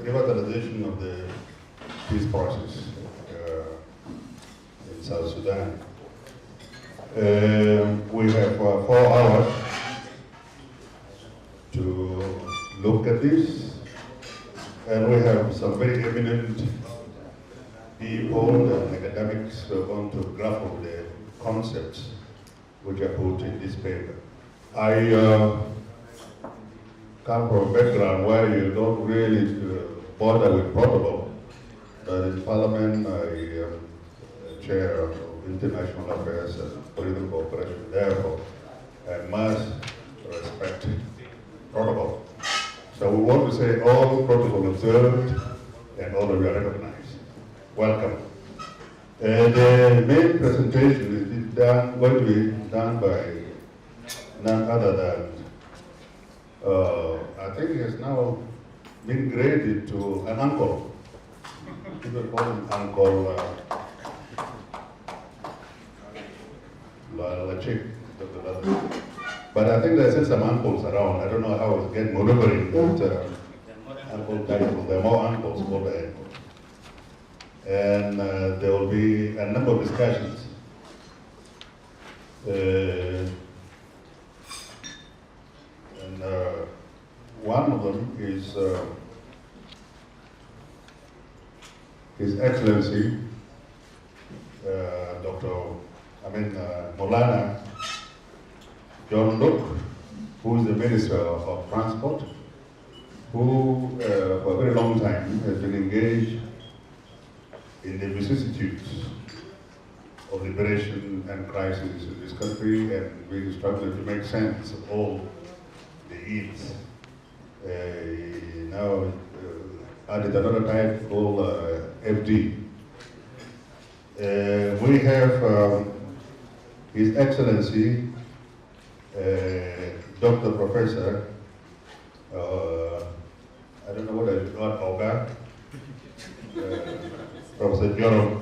Revitalization of the peace process in South Sudan. We have 4 hours to look at this, and we have some very eminent people and academics who are going to grapple the concepts which are put in this paper. I come from a background where you don't really bother with protocol, but in Parliament I am chair of international affairs and political cooperation. Therefore, I must respect protocol. So we want to say all protocol observed and all of you are recognized. Welcome. The main presentation is going to be done by none other than, I think he has now been graded to an uncle. People call him Uncle Lachik. But I think there's some uncles around. I don't know how it's getting maneuvering, but uncle title. There are more uncles called the uncle. And there will be a number of discussions. One of them is His Excellency Maulana John Luke, who is the Minister of Transport, who for a very long time has been engaged in the vicissitudes of liberation and crisis in this country, and we struggling to make sense of all the ills. Now added another type called FD. We have His Excellency Dr. Professor, I don't know what I got, Oga, Professor Joram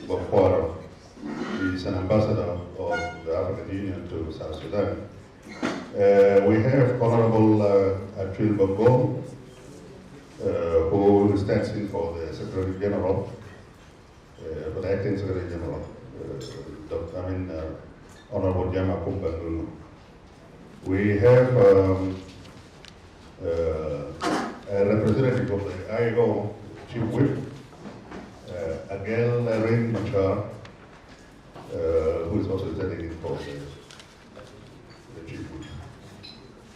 Boforo. He is an ambassador of the African Union to South Sudan. We have Honorable Achille Bongo, who stands in for the Secretary General, for the Acting Secretary General, Honorable Jama Kumba. We have a representative of the IO Chief Whip, Agel Rain Machar, who is also standing in for the Chief Whip.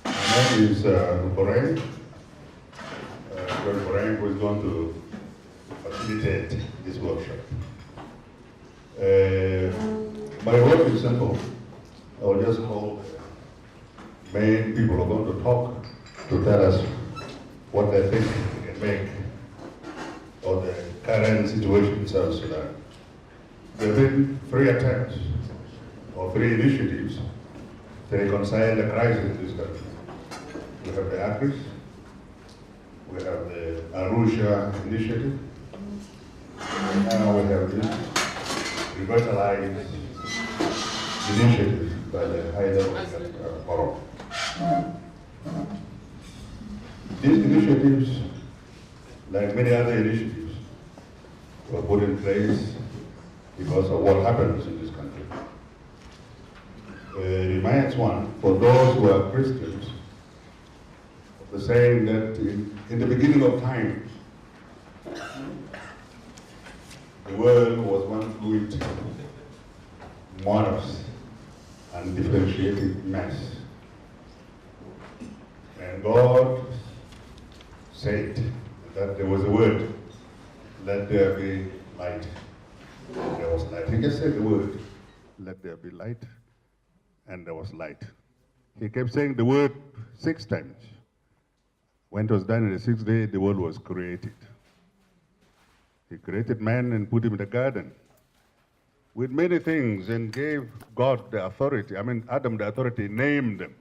And then is Boreng, who is going to facilitate this workshop. My work is simple. I will just call the main people who are going to talk to tell us what they think we can make of the current situation in South Sudan. There have been 3 attempts or 3 initiatives to reconcile the crisis in this country. We have the ACRIS, we have the Arusha initiative, and now we have this revitalized initiative by the high-level forum. These initiatives, like many other initiatives, were put in place because of what happens in this country. It reminds one, for those who are Christians, of the saying that in the beginning of time, the world was one fluid, monotonous, and differentiated mass. And God said that there was a word, let there be light. And there was light. He just said the word, let there be light, and there was light. He kept saying the word 6 times. When it was done in the 6th day, the world was created. He created man and put him in the garden with many things and gave God the authority. Adam the authority, named them.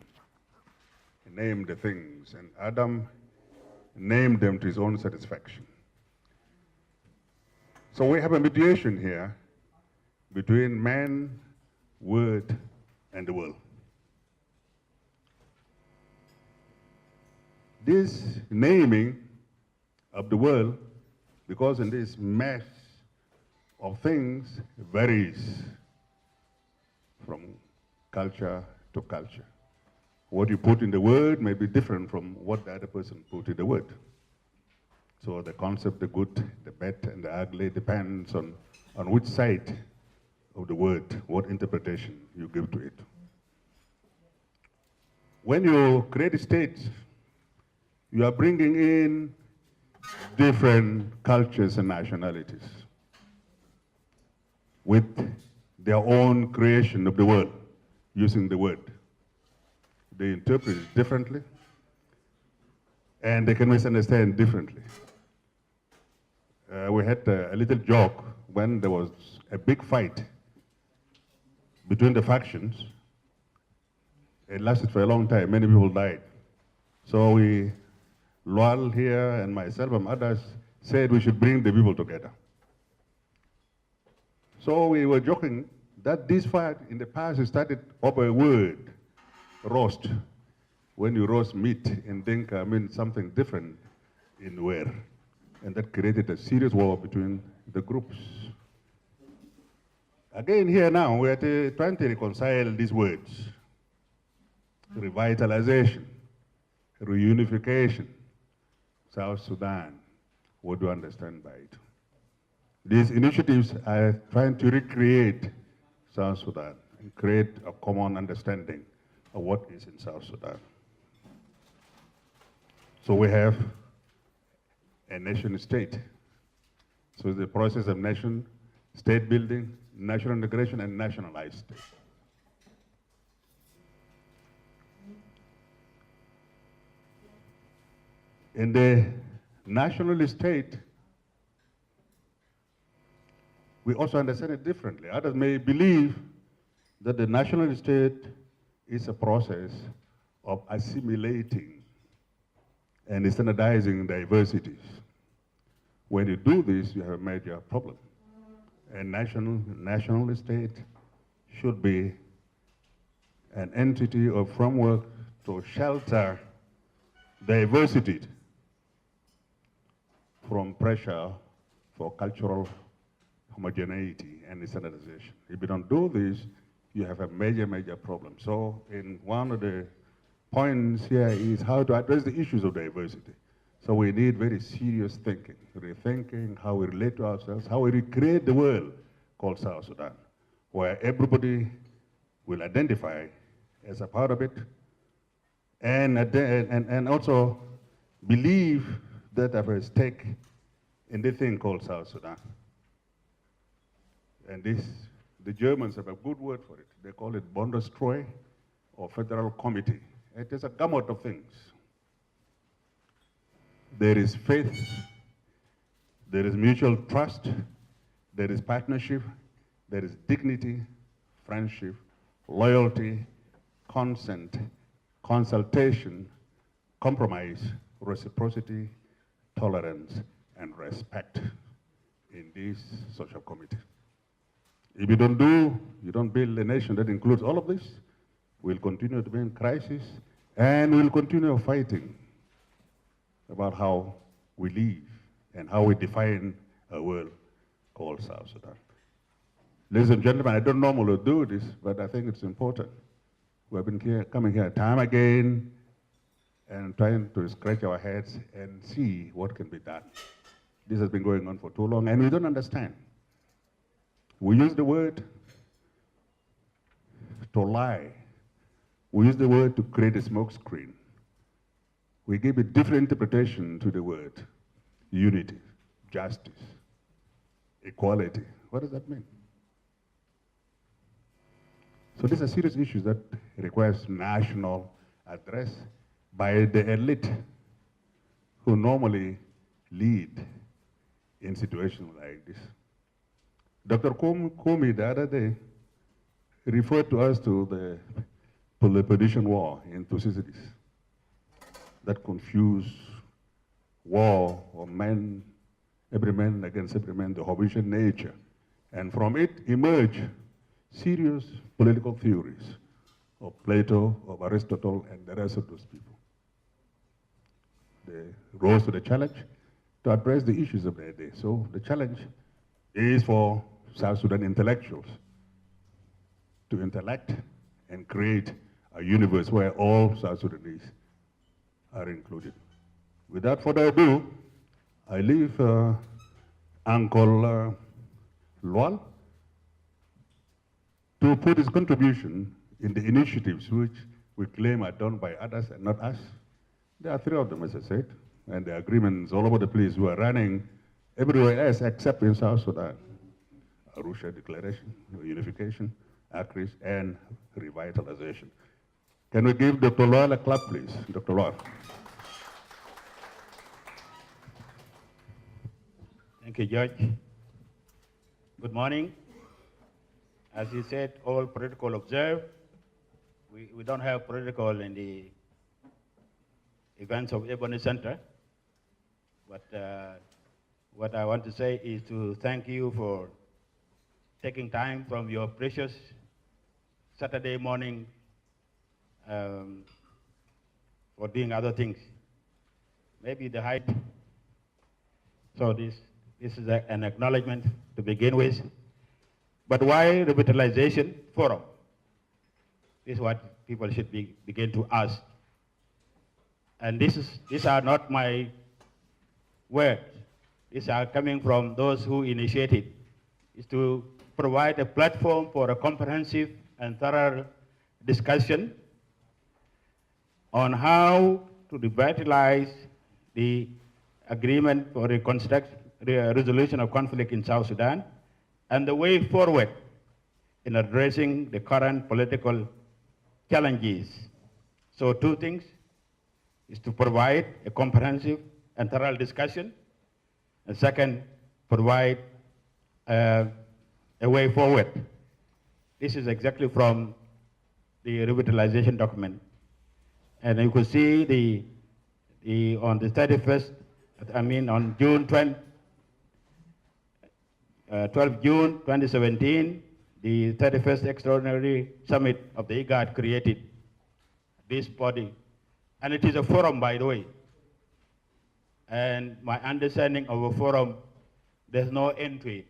He named the things, and Adam named them to his own satisfaction. So we have a mediation here between man, word, and the world. This naming of the world, because in this mess of things, varies from culture to culture. What you put in the word may be different from what the other person put in the word. So the concept, the good, the bad, and the ugly depends on which side of the word, what interpretation you give to it. When you create a state, you are bringing in different cultures and nationalities with their own creation of the world, using the word. They interpret it differently, and they can misunderstand differently. We had a little joke when there was a big fight between the factions. It lasted for a long time. Many people died. So Lual here and myself and others said we should bring the people together. So we were joking that this fight in the past started over a word, roast. When you roast meat in Dinka, means something different in Nuer. And that created a serious war between the groups. Again, here now, we are trying to reconcile these words. Revitalization, reunification, South Sudan. What do you understand by it? These initiatives are trying to recreate South Sudan and create a common understanding of what is in South Sudan. So we have a nation state. So the process of nation state building, national integration, and nationalized state. In the national state, we also understand it differently. Others may believe that the national state is a process of assimilating and standardizing diversities. When you do this, you have a major problem. A national state should be an entity or framework to shelter diversity from pressure for cultural homogeneity and standardization. If you don't do this, you have a major, major problem. So in one of the points here is how to address the issues of diversity. So we need very serious thinking, rethinking how we relate to ourselves, how we recreate the world called South Sudan, where everybody will identify as a part of it and also believe that have a stake in the thing called South Sudan. And the Germans have a good word for it. They call it Bundestroy or Federal Committee. It is a gamut of things. There is faith, there is mutual trust, there is partnership, there is dignity, friendship, loyalty, consent, consultation, compromise, reciprocity, tolerance, and respect in this social committee. If you don't build a nation that includes all of this, we'll continue to be in crisis and we'll continue fighting about how we live and how we define a world called South Sudan. Ladies and gentlemen, I don't normally do this, but I think it's important. We have been coming here time again and trying to scratch our heads and see what can be done. This has been going on for too long and we don't understand. We use the word to lie. We use the word to create a smoke screen. We give a different interpretation to the word. Unity, justice, equality. What does that mean? So these are serious issues that requires national address by the elite who normally lead in situations like this. Dr. Kumi the other day referred to us to the Peloponnesian War in Thucydides. That confused war of men, every man against every man, the Hobbesian nature. And from it emerged serious political theories of Plato, of Aristotle, and the rest of those people. they rose to the challenge to address the issues of their day. So the challenge is for South Sudan intellectuals to intellect and create a universe where all South Sudanese are included. Without further ado, I leave Uncle Lual to put his contribution in the initiatives which we claim are done by others and not us. There are 3 of them, as I said, and the agreements all over the place who are running everywhere else except in South Sudan. Arusha Declaration, Unification, ACRIS, and Revitalization. Can we give Dr. Lual a clap, please? Dr. Lual. Thank you, George. Good morning. As you said, all protocol observed. We don't have protocol in the events of Ebony Center, but what I want to say is to thank you for taking time from your precious Saturday morning for doing other things. Maybe the height. So this is an acknowledgement to begin with. But why Revitalization Forum? This is what people should begin to ask. And these are not my words. These are coming from those who initiated. Is to provide a platform for a comprehensive and thorough discussion on how to revitalize the agreement for resolution of conflict in South Sudan and the way forward in addressing the current political challenges. So 2 things is to provide a comprehensive and thorough discussion, and second, provide a way forward. This is exactly from the revitalization document. And you could see on the 31st, on June 12 June 2017, the 31st Extraordinary Summit of the IGAD created this body. And it is a forum, by the way. And my understanding of a forum, there's no end to it.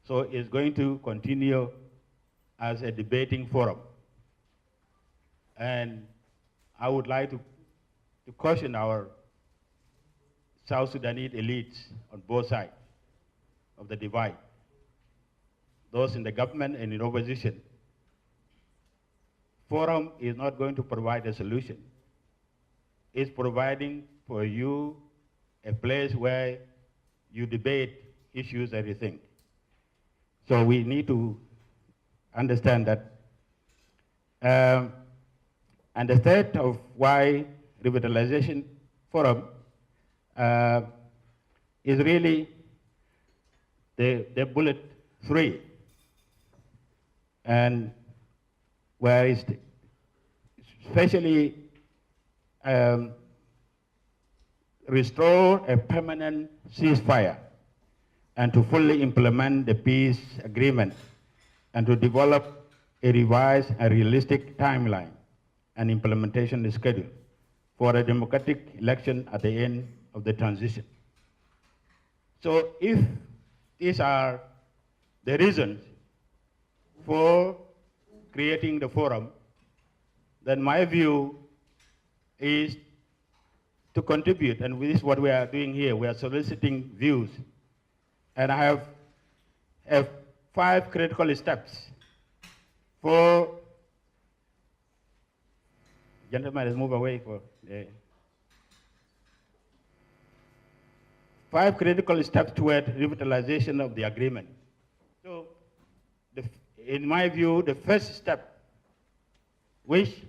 So it's going to continue as a debating forum. And I would like to caution our South Sudanese elites on both sides of the divide, those in the government and in opposition. Forum is not going to provide a solution. It's providing for you a place where you debate issues and you think. So we need to understand that. And the third of why Revitalization Forum is really the bullet 3, and where is especially restore a permanent ceasefire and to fully implement the peace agreement and to develop a revised and realistic timeline and implementation schedule for a democratic election at the end of the transition. So if these are the reasons for creating the forum, then my view is to contribute, and this is what we are doing here. We are soliciting views. And I have 5 critical steps for, gentlemen, let's move away for 5 critical steps toward revitalization of the agreement. So, in my view, the first step, which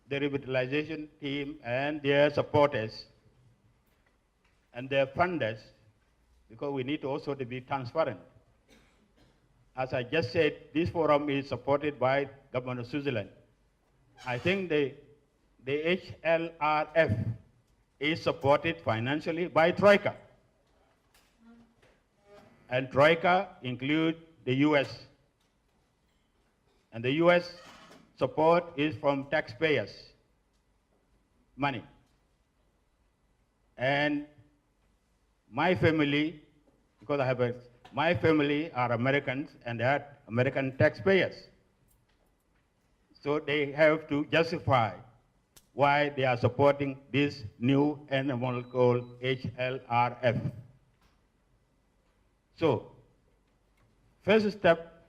the revitalization team and their supporters and their funders, because we need also to be transparent. As I just said, this forum is supported by Government of Switzerland. I think the HLRF is supported financially by Troika. And Troika includes the US. And the US support is from taxpayers' money. And my family, because my family are Americans and they are American taxpayers. So they have to justify why they are supporting this new animal called HLRF. So, first step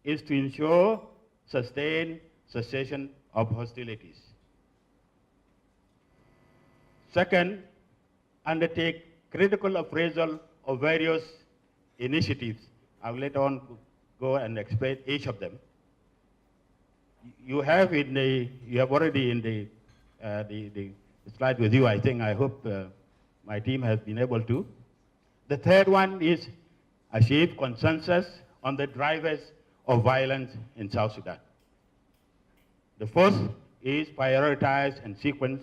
is to ensure sustained cessation of hostilities. Second, undertake critical appraisal of various initiatives. I will later on go and explain each of them. You have already in the slide with you, I think. I hope my team has been able to. The third one is achieve consensus on the drivers of violence in South Sudan. The fourth is prioritize and sequence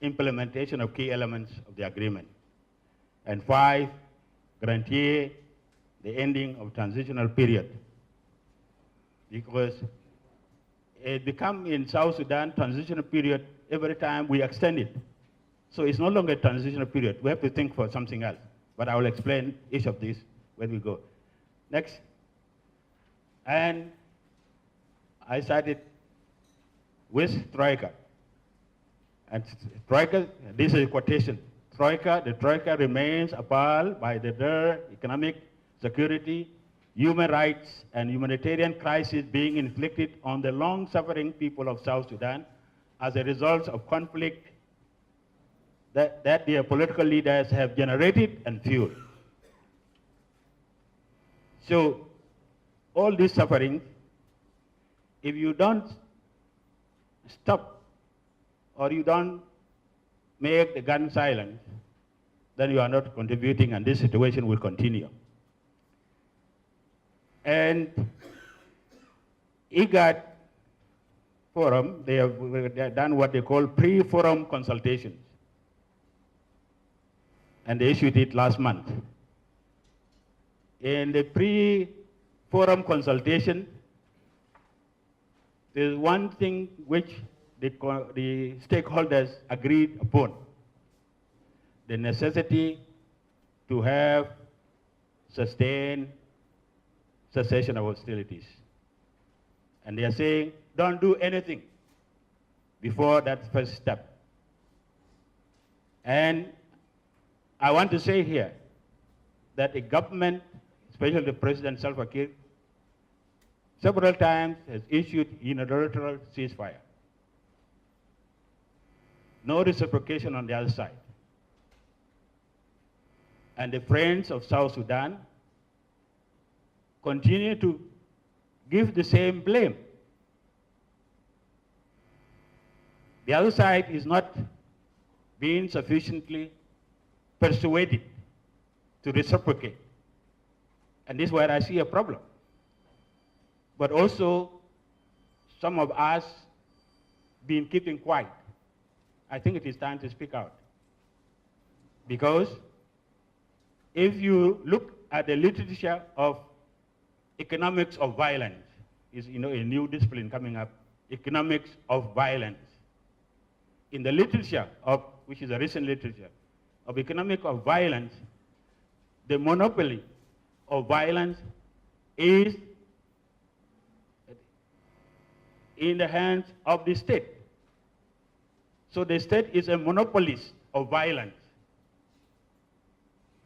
implementation of key elements of the agreement. And 5, guarantee the ending of transitional period. Because it becomes in South Sudan transitional period every time we extend it. So it's no longer a transitional period. We have to think for something else. But I will explain each of these when we go. Next. And I started with Troika. And Troika, this is a quotation. The Troika remains appalled by the economic, security, human rights, and humanitarian crisis being inflicted on the long-suffering people of South Sudan as a result of conflict that their political leaders have generated and fueled. So, all this suffering, if you don't stop or you don't make the gun silent, then you are not contributing and this situation will continue. And IGAD Forum, they have done what they call pre-forum consultations. And they issued it last month. In the pre-forum consultation, there's one thing which the stakeholders agreed upon: the necessity to have sustained cessation of hostilities. And they are saying, don't do anything before that first step. And I want to say here that the government, especially the President Salva Kiir, several times has issued unilateral ceasefire. No reciprocation on the other side. And the friends of South Sudan continue to give the same blame. The other side is not being sufficiently persuaded to reciprocate. And this is where I see a problem. But also, some of us been keeping quiet. I think it is time to speak out. Because if you look at the literature of economics of violence, is a new discipline coming up, economics of violence. In the literature which is a recent literature, of economic of violence, the monopoly of violence is in the hands of the state. So the state is a monopolist of violence.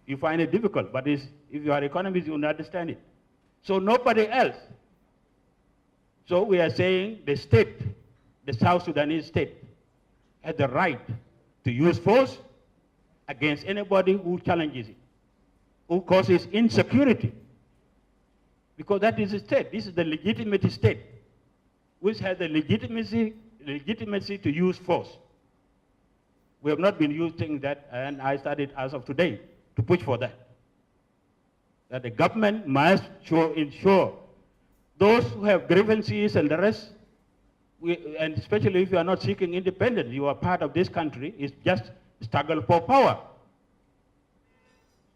You find it difficult, but if you are economists, you will understand it. So nobody else. So we are saying the state, the South Sudanese state, has the right to use force against anybody who challenges it, who causes insecurity. Because that is the state. This is the legitimate state, which has the legitimacy to use force. We have not been using that, and I started as of today to push for that. That the government must ensure those who have grievances and the rest, and especially if you are not seeking independence, you are part of this country, it's just struggle for power.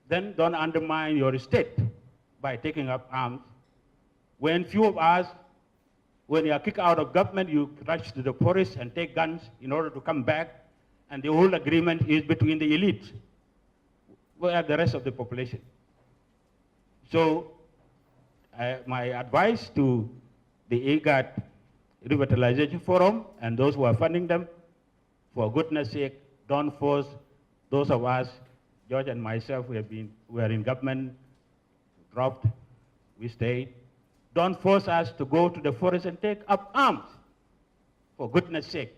Then don't undermine your state by taking up arms. When few of us, when you are kicked out of government, you rush to the forest and take guns in order to come back And the whole agreement is between the elite, where the rest of the population. So my advice to the IGAD Revitalization Forum and those who are funding them, for goodness sake, don't force those of us, George and myself, we are in government, dropped, we stayed. Don't force us to go to the forest and take up arms, for goodness sake.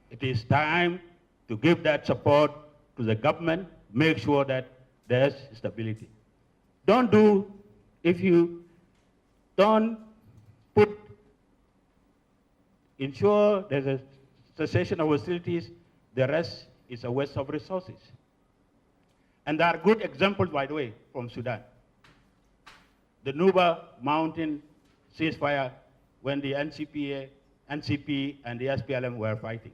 It is time to give that support to the government, make sure that there's stability. Don't do, if you don't ensure there's a cessation of hostilities, the rest is a waste of resources. And there are good examples, by the way, from Sudan. The Nuba Mountain ceasefire when the NCP and the SPLM were fighting.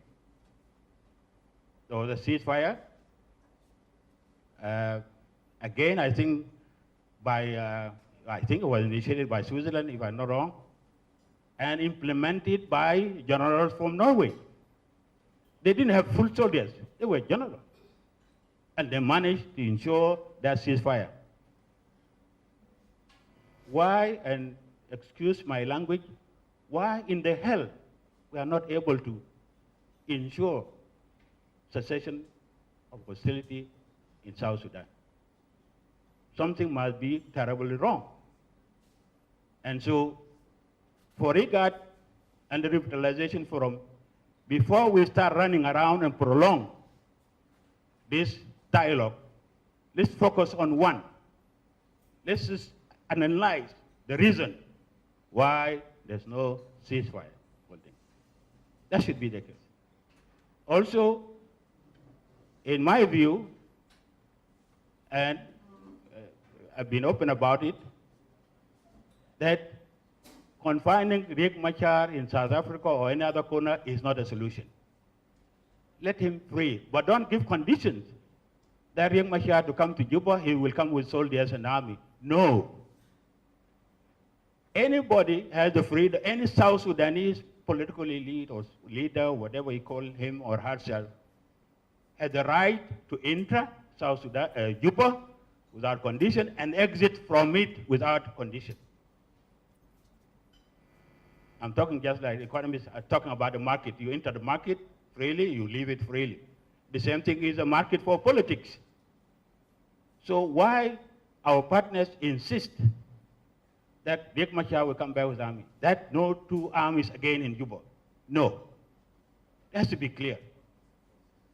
There was a ceasefire. Again, I think it was initiated by Switzerland, if I'm not wrong, and implemented by generals from Norway. They didn't have full soldiers, they were generals. And they managed to ensure that ceasefire. Why, and excuse my language, why in the hell we are not able to ensure cessation of hostility in South Sudan? Something must be terribly wrong. And so, for IGAD and the Revitalization Forum, before we start running around and prolong this dialogue, let's focus on one. Let's just analyze the reason why there's no ceasefire. That should be the case. Also, in my view, and I've been open about it, that confining Riek Machar in South Africa or any other corner is not a solution. Let him free, but don't give conditions that Riek Machar to come to Juba, he will come with soldiers and army. No. Anybody has the freedom, any South Sudanese political elite or leader, whatever you call him or herself, has the right to enter South Sudan, Juba without condition and exit from it without condition. I'm talking just like economists are talking about the market. You enter the market freely, you leave it freely. The same thing is a market for politics. So why our partners insist that Riek Machar will come back with army? That no two armies again in Juba. No. It has to be clear.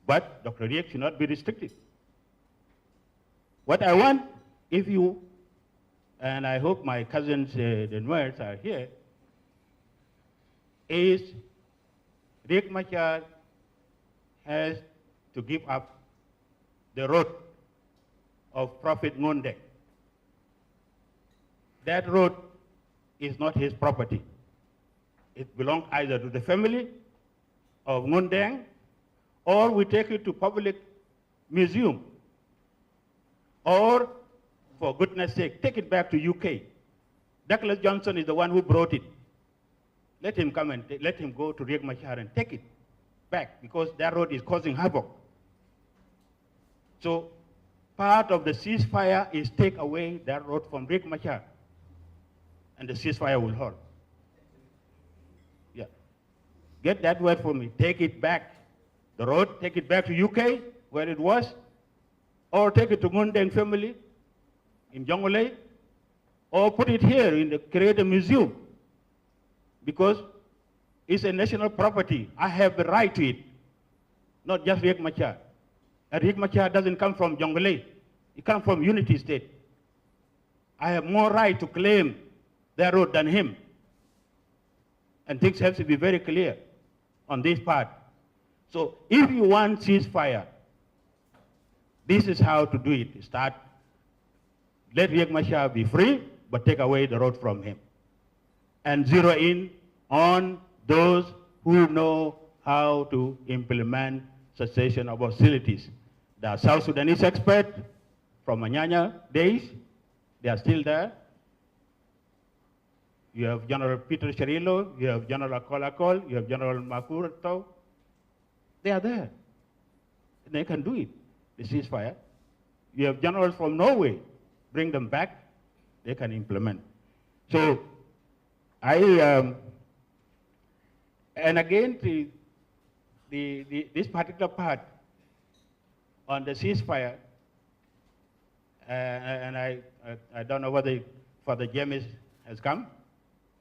But Dr. Riek should not be restricted. What I want, if you, and I hope my cousins, the Nuers, are here, is Riek Machar has to give up the road of Prophet Ngondeng. That road is not his property. It belongs either to the family of Ngondeng, or we take it to public museum, or, for goodness sake, take it back to UK. Douglas Johnson is the one who brought it. Let him come and let him go to Riek Machar and take it back, because that road is causing havoc. So part of the ceasefire is take away that road from Riek Machar, and the ceasefire will hold. Yeah. Get that word for me. Take it back. The road, take it back to UK, where it was, or take it to Ngondeng family in Jongole, or put it here in create a museum, because it's a national property. I have the right to it, not just Riek Machar. And Riek Machar doesn't come from Jongole. He comes from Unity State. I have more right to claim that road than him. And things have to be very clear on this part. So if you want ceasefire, this is how to do it. Start, let Riek Machar be free, but take away the road from him. And zero in on those who know how to implement cessation of hostilities. The South Sudanese experts from Anyanya days, they are still there. You have General Peter Chirillo, you have General Akolakol, you have General Makurto, They are there. They can do it, the ceasefire. You have generals from Norway, bring them back, they can implement. So and again, this particular part on the ceasefire, and I don't know whether Father James has come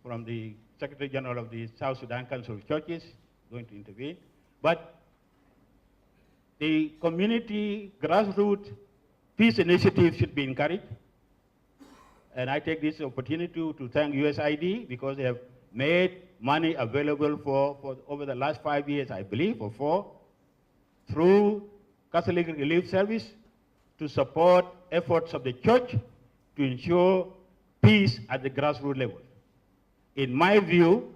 from the Secretary General of the South Sudan Council of Churches, going to intervene. But the community grassroots peace initiative should be encouraged. And I take this opportunity to thank USAID because they have made money available for over the last 5 years, I believe, or 4, through Catholic Relief Service to support efforts of the church to ensure peace at the grassroots level. In my view,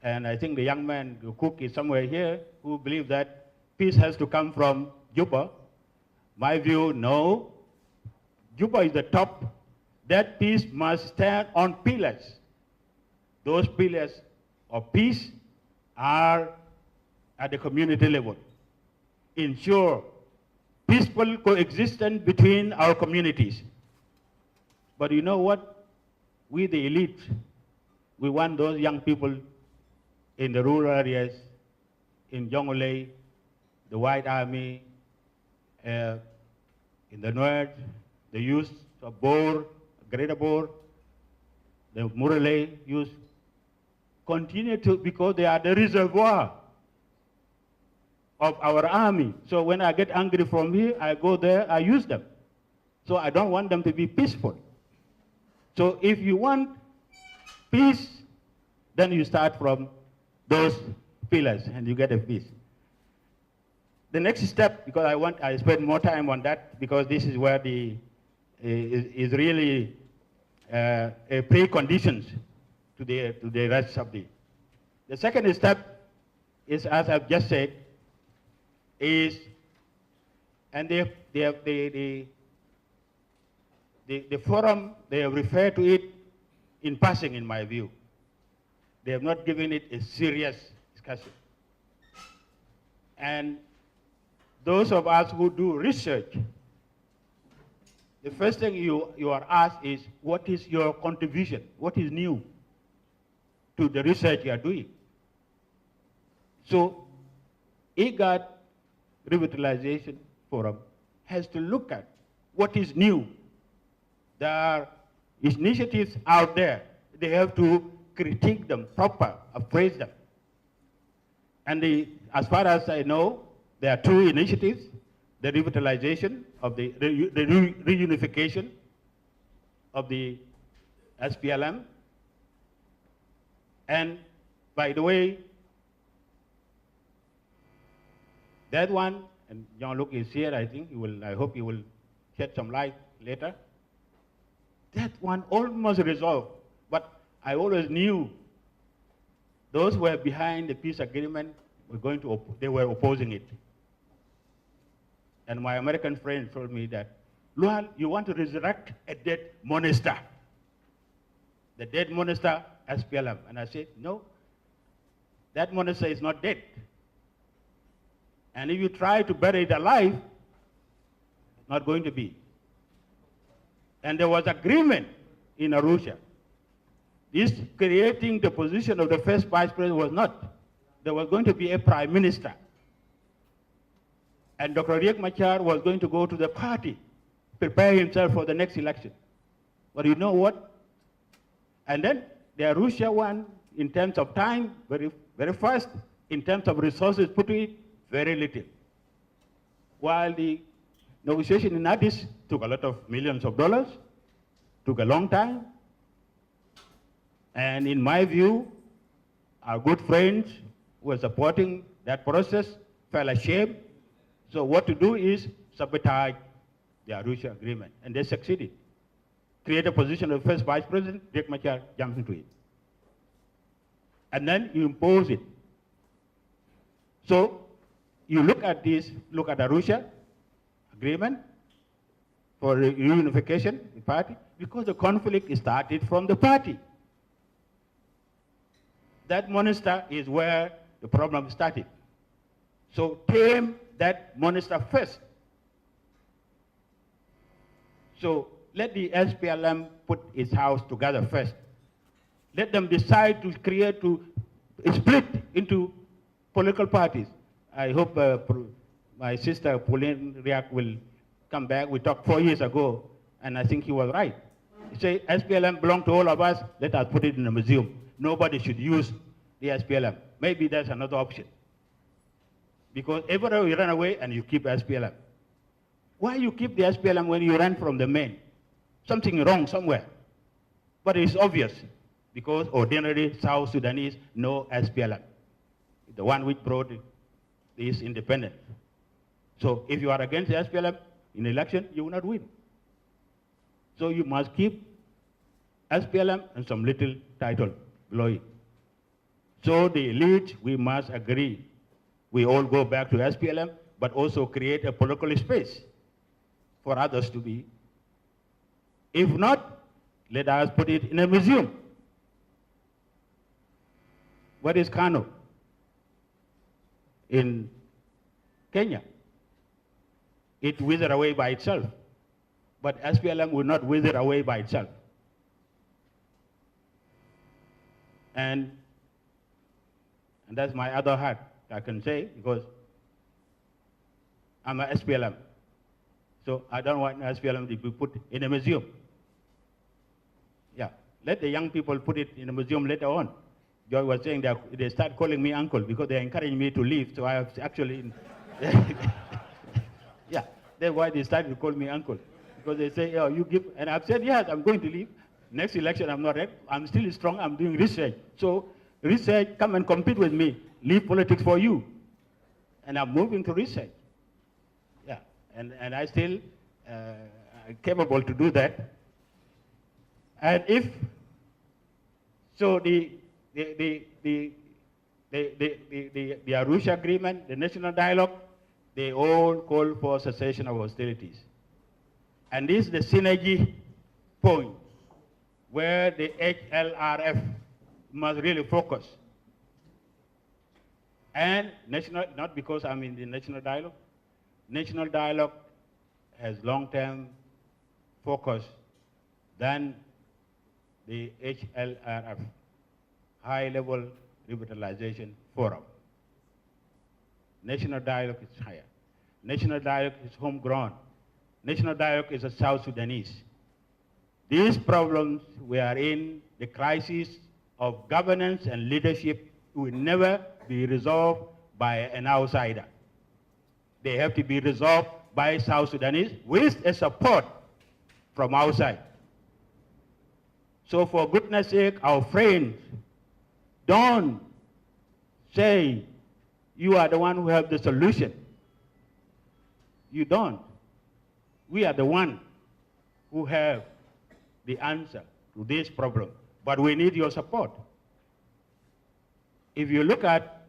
and I think the young man, Cook, is somewhere here, who believe that peace has to come from Juba. My view, no. Juba is the top. That peace must stand on pillars. Those pillars of peace are at the community level. Ensure peaceful coexistence between our communities. But you know what? We, the elite, we want those young people in the rural areas, in Jonglei, the White Army, in the North, the youth of Bor, Greater Bor, the Murale youth, continue to, because they are the reservoir of our army. So when I get angry from here, I go there, I use them. So I don't want them to be peaceful. So if you want peace, then you start from those pillars and you get a peace. The next step, because I spend more time on that, because this is where the is really a preconditions to the rest of the. The second step is, as I've just said, is, and the forum, they have referred to it in passing, in my view. They have not given it a serious discussion. And those of us who do research, the first thing you are asked is, what is your contribution? What is new to the research you are doing? So, IGAD Revitalization Forum has to look at what is new. There are initiatives out there. They have to critique them proper, appraise them. And as far as I know, there are 2 initiatives: the revitalization of the reunification of the SPLM. And by the way, that one, and Jean-Luc is here, I think I hope he will shed some light later. That one almost resolved, but I always knew those who were behind the peace agreement they were opposing it. And my American friend told me that, Lual, you want to resurrect a dead monster. The dead monster, SPLM. And I said, no, that monster is not dead. And if you try to bury it alive, it's not going to be. And there was agreement in Arusha. This creating the position of the first vice president was not. There was going to be a prime minister. And Dr. Riek Machar was going to go to the party, prepare himself for the next election. But you know what? And then the Arusha one, in terms of time, very, very fast. In terms of resources put to it, very little. While the negotiation in Addis took a lot of millions of dollars, took a long time. And in my view, our good friends who were supporting that process felt ashamed. So what to do is sabotage the Arusha agreement. And they succeeded. Create a position of first vice president, Riek Machar jumps into it. And then you impose it. So you look at this, look at Arusha agreement for reunification, the party, because the conflict started from the party. That monster is where the problem started. So tame that monster first. So let the SPLM put its house together first. Let them decide to split into political parties. I hope my sister Pauline Riak will come back. We talked 4 years ago, and I think he was right. He said, SPLM belongs to all of us, let us put it in a museum. Nobody should use the SPLM. Maybe that's another option. Because everywhere you run away and you keep SPLM. Why you keep the SPLM when you run from the main? Something wrong somewhere. But it's obvious, because ordinary South Sudanese know SPLM, the one which brought this independence. So if you are against the SPLM in election, you will not win. So you must keep SPLM and some little title below it. So the elite, we must agree. We all go back to SPLM, but also create a political space for others to be. If not, let us put it in a museum. What is Kano? In Kenya. It withered away by itself. But SPLM will not wither away by itself. And that's my other heart, I can say, because I'm a SPLM. So I don't want SPLM to be put in a museum. Yeah, let the young people put it in a museum later on. Joy was saying that they start calling me uncle because they encourage me to leave, so I have actually, yeah, that's why they started to call me uncle. Because they say, oh, you give, and I've said, yes, I'm going to leave. Next election, I'm not ready. I'm still strong, I'm doing research. So research, come and compete with me. Leave politics for you. And I'm moving to research. Yeah, and I still capable to do that. And if, so the Arusha Agreement, the National Dialogue, they all call for cessation of hostilities. And this is the synergy point where the HLRF must really focus. And national, not because I'm in the National Dialogue has long-term focus than the HLRF, High-Level Revitalization Forum. National Dialogue is higher. National Dialogue is homegrown. National Dialogue is a South Sudanese. These problems we are in, the crisis of governance and leadership, will never be resolved by an outsider. They have to be resolved by South Sudanese with a support from outside. So for goodness sake, our friends, don't say you are the one who have the solution. You don't. We are the one who have the answer to this problem, but we need your support. If you look at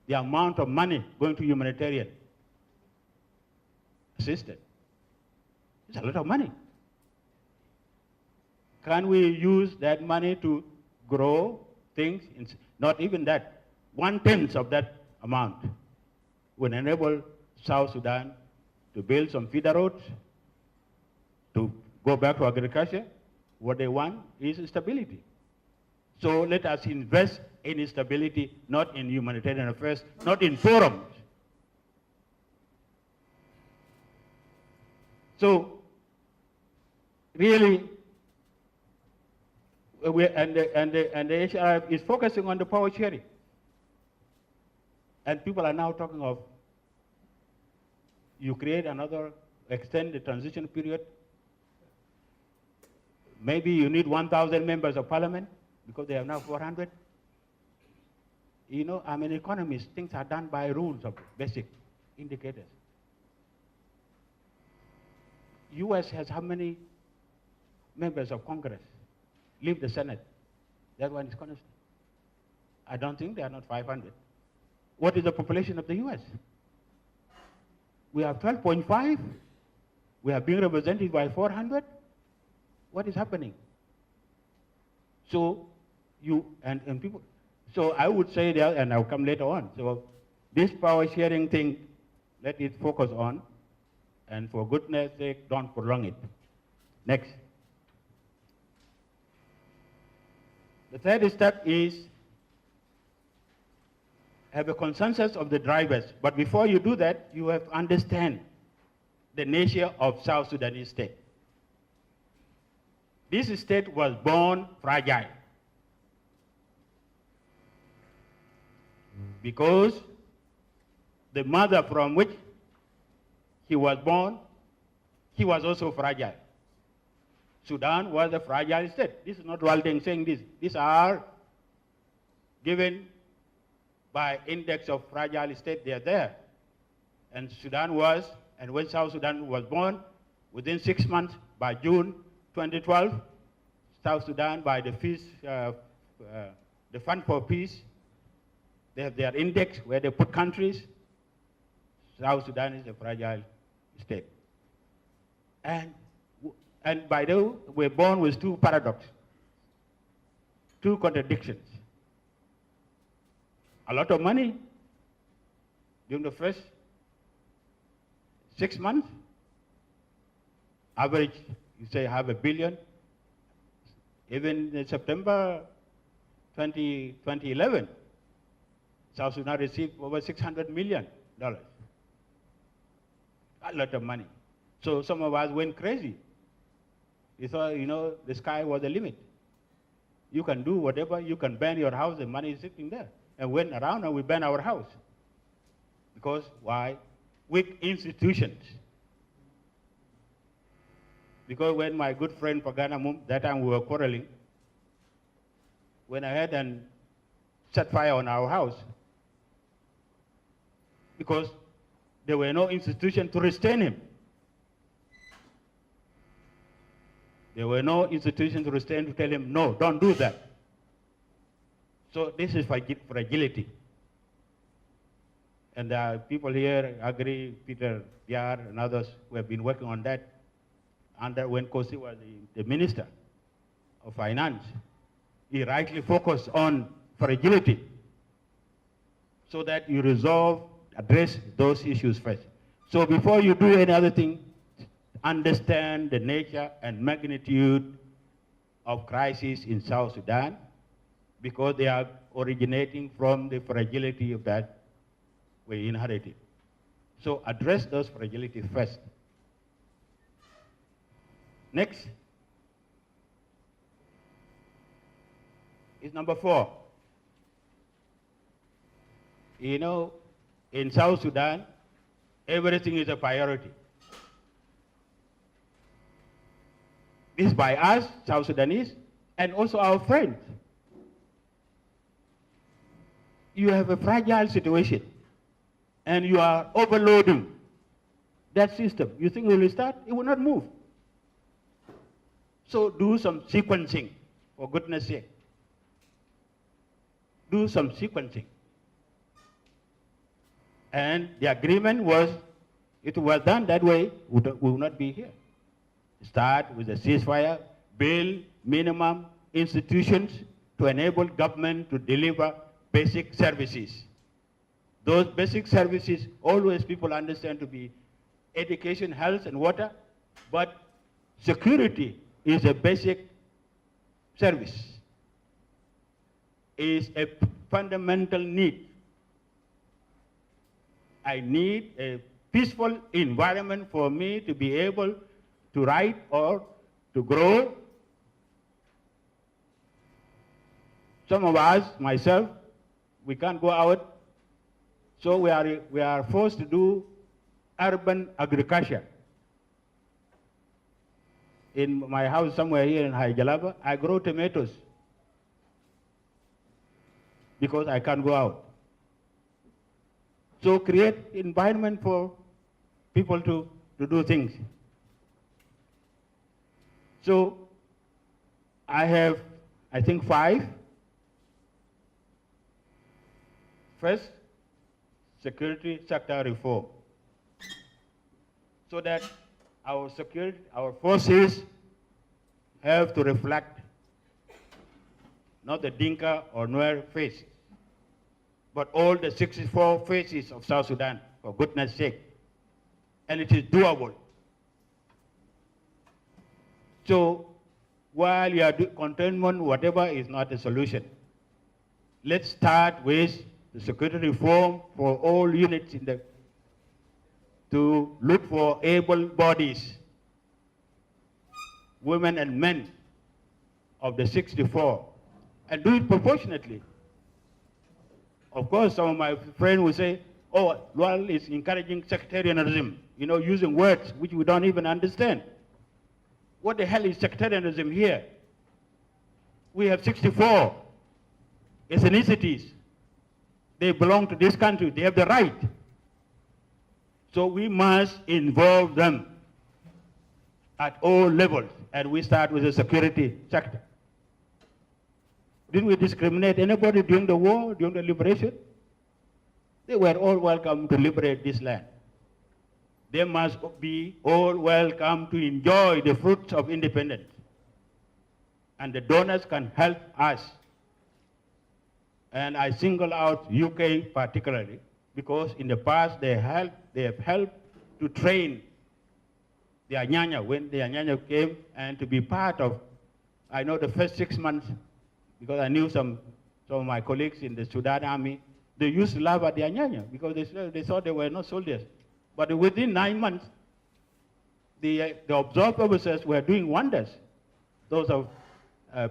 the amount of money going to humanitarian assistance, it's a lot of money. Can we use that money to grow things? Not even that. 1/10 of that amount will enable South Sudan to build some feeder roads, to go back to agriculture. What they want is stability. So let us invest in stability, not in humanitarian affairs, not in forums. So really, the HRF is focusing on the power sharing. And people are now talking of, you create another, extend the transition period. Maybe you need 1,000 members of parliament because they have now 400. You know, I'm an economist. Things are done by rules of basic indicators. US has how many members of Congress? Leave the Senate. That one is constant. I don't think they are not 500. What is the population of the US? We have 12.5. We are being represented by 400. What is happening? So you and people. So I would say that, and I'll come later on. So this power sharing thing, let it focus on, and for goodness sake, don't prolong it. Next. The third step is have a consensus of the drivers. But before you do that, you have to understand the nature of South Sudanese state. This state was born fragile because the mother from which he was born, he was also fragile. Sudan was a fragile state. This is not Walding saying this. These are given by index of fragile state. They are there. And Sudan was, and when South Sudan was born, within 6 months, by June 2012, South Sudan, by the Fund for Peace, they have their index where they put countries. South Sudan is a fragile state. And by the way, we're born with two paradoxes, two contradictions. A lot of money during the first 6 months. Average, you say, half a billion. Even in September 2011, South Sudan received over $600 million. A lot of money. So some of us went crazy. We thought, the sky was the limit. You can do whatever, you can burn your house, the money is sitting there. And went around and we burn our house. Because why? Weak institutions. Because when my good friend Pagana Mum, that time we were quarreling, when I had and set fire on our house, because there were no institution to restrain him. There were no institution to restrain to tell him, no, don't do that. So this is fragility. And people here agree, Peter Biar and others who have been working on that, under when Kosi was the Minister of Finance, he rightly focused on fragility so that you address those issues first. So before you do any other thing, understand the nature and magnitude of crisis in South Sudan, because they are originating from the fragility of that we inherited. So address those fragilities first. Next is number 4. In South Sudan, everything is a priority. This is by us, South Sudanese, and also our friends. You have a fragile situation, and you are overloading that system. You think it will start? It will not move. So do some sequencing, for goodness sake. Do some sequencing. And the agreement was, it was done that way, we will not be here. Start with a ceasefire, build minimum institutions to enable government to deliver basic services. Those basic services, always people understand to be education, health, and water, but security is a basic service, is a fundamental need. I need a peaceful environment for me to be able to write or to grow. Some of us, myself, we can't go out, so we are forced to do urban agriculture. In my house somewhere here in Haijalaba, I grow tomatoes because I can't go out. So create environment for people to do things. So I have, I think, 5. First, security sector reform, so that our security, our forces have to reflect not the Dinka or Nuer face, but all the 64 phases of South Sudan, for goodness sake. And it is doable. So while you are doing containment, whatever is not a solution, let's start with the security reform for all units in the, to look for able bodies, women and men of the 64, and do it proportionately. Of course, some of my friends will say, oh, Lual is encouraging sectarianism, using words which we don't even understand. What the hell is sectarianism here? We have 64 ethnicities. They belong to this country. They have the right. So we must involve them at all levels. And we start with the security sector. Didn't we discriminate anybody during the war, during the liberation? They were all welcome to liberate this land. They must be all welcome to enjoy the fruits of independence. And the donors can help us. And I single out UK particularly, because in the past they have helped to train the Anyanya when the Anyanya came, and to be part of, I know the first 6 months, because I knew some of my colleagues in the Sudan army, they used to laugh at the Anyanya because they thought they were not soldiers. But within 9 months, the observed officers were doing wonders. Those of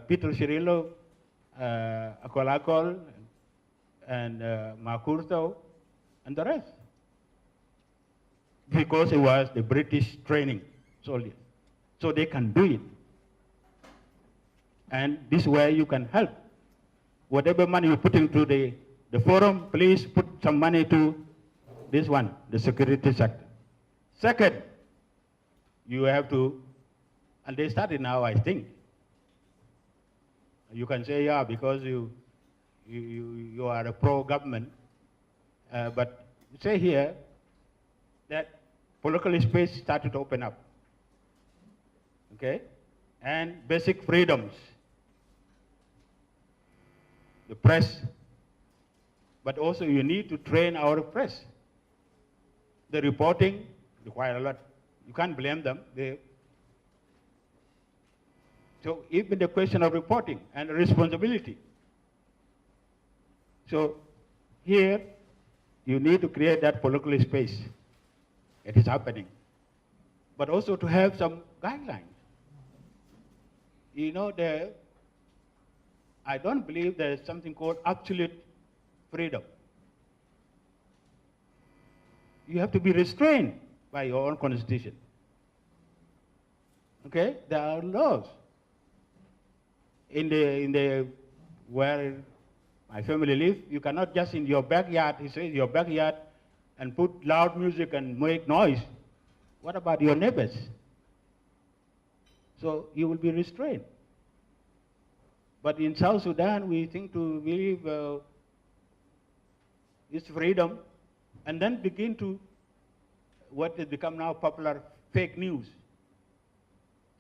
Peter Cirillo, Akolakol, and Makurto, and the rest. Because it was the British training soldiers. So they can do it. And this is where you can help. Whatever money you put into the forum, please put some money to this one, the security sector. Second, you have to, and they started now, I think. You can say, yeah, because you are a pro-government, but say here that political space started to open up, okay? And basic freedoms, the press, but also you need to train our press. The reporting requires a lot. You can't blame them. So even the question of reporting and responsibility. So here, you need to create that political space. It is happening. But also to have some guidelines. I don't believe there's something called absolute freedom. You have to be restrained by your own constitution. Okay? There are laws. Where my family lives, you cannot just in your backyard, he says your backyard, and put loud music and make noise. What about your neighbors? So you will be restrained. But in South Sudan, we think to believe it's freedom, and then begin to what has become now popular, fake news.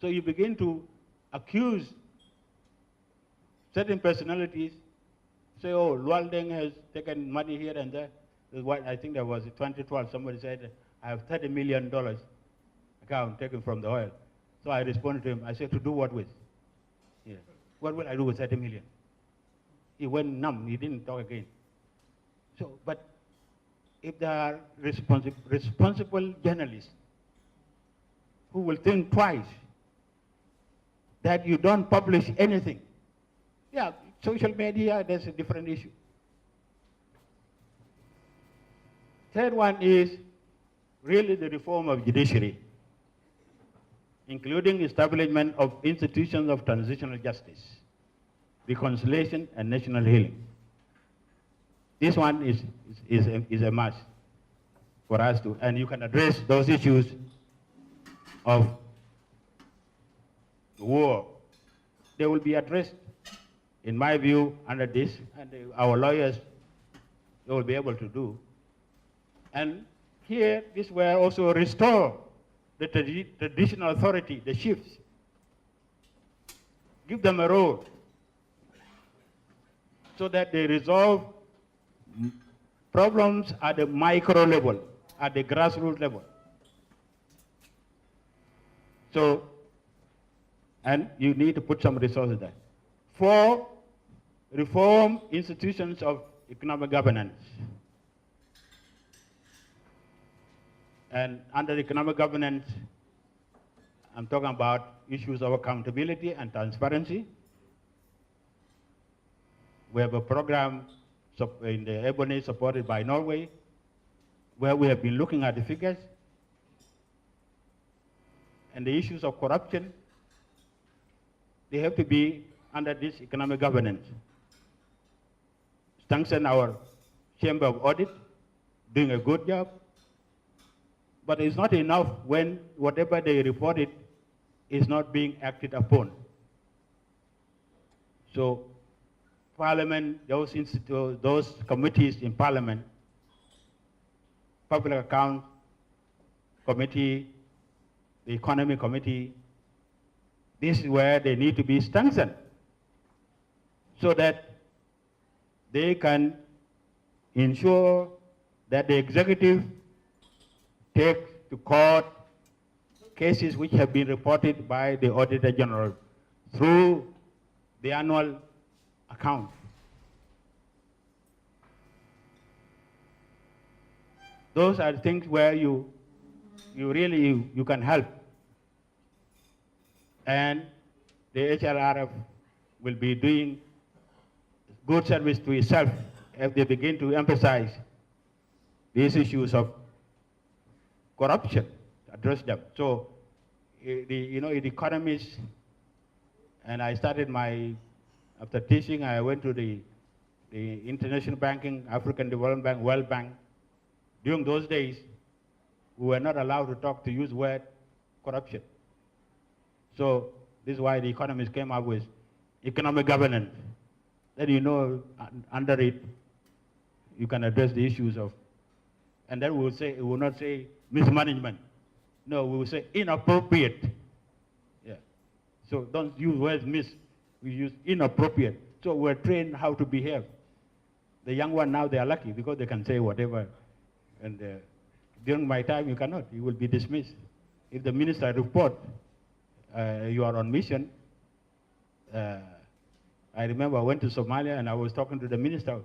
So you begin to accuse certain personalities, say, oh, Lualdeng has taken money here and there. I think that was in 2012, somebody said, I have $30 million account taken from the oil. So I responded to him, I said, to do what with? Yeah. What will I do with 30 million? He went numb, he didn't talk again. So, but if there are responsible journalists who will think twice that you don't publish anything, yeah, social media, that's a different issue. Third one is really the reform of judiciary, including establishment of institutions of transitional justice, reconciliation, and national healing. This one is a must for us to, and you can address those issues of war. They will be addressed, in my view, under this, and our lawyers, they will be able to do. And here, this will also restore the traditional authority, the chiefs. Give them a role so that they resolve problems at the micro level, at the grassroots level. So, and you need to put some resources there. 4, reform institutions of economic governance. And under economic governance, I'm talking about issues of accountability and transparency. We have a program in the Ebony supported by Norway, where we have been looking at the figures and the issues of corruption. They have to be under this economic governance. Strengthen our Chamber of Audit, doing a good job. But it's not enough when whatever they reported is not being acted upon. So Parliament, those committees in Parliament, Public Account Committee, the Economy Committee, this is where they need to be strengthened so that they can ensure that the executive takes to court cases which have been reported by the Auditor General through the annual account. Those are things where you really can help. And the HRRF will be doing good service to itself if they begin to emphasize these issues of corruption, address them. So, the economists, and I started after teaching, I went to the International Banking, African Development Bank, World Bank. During those days, we were not allowed to use the word corruption. So this is why the economists came up with economic governance. Then under it, you can address the issues of, and then we will not say mismanagement. No, we will say inappropriate. Yeah. So don't use words mis, we use inappropriate. So we're trained how to behave. The young one now, they are lucky because they can say whatever. And during my time, you cannot. You will be dismissed. If the minister report, you are on mission. I remember I went to Somalia and I was talking to the Minister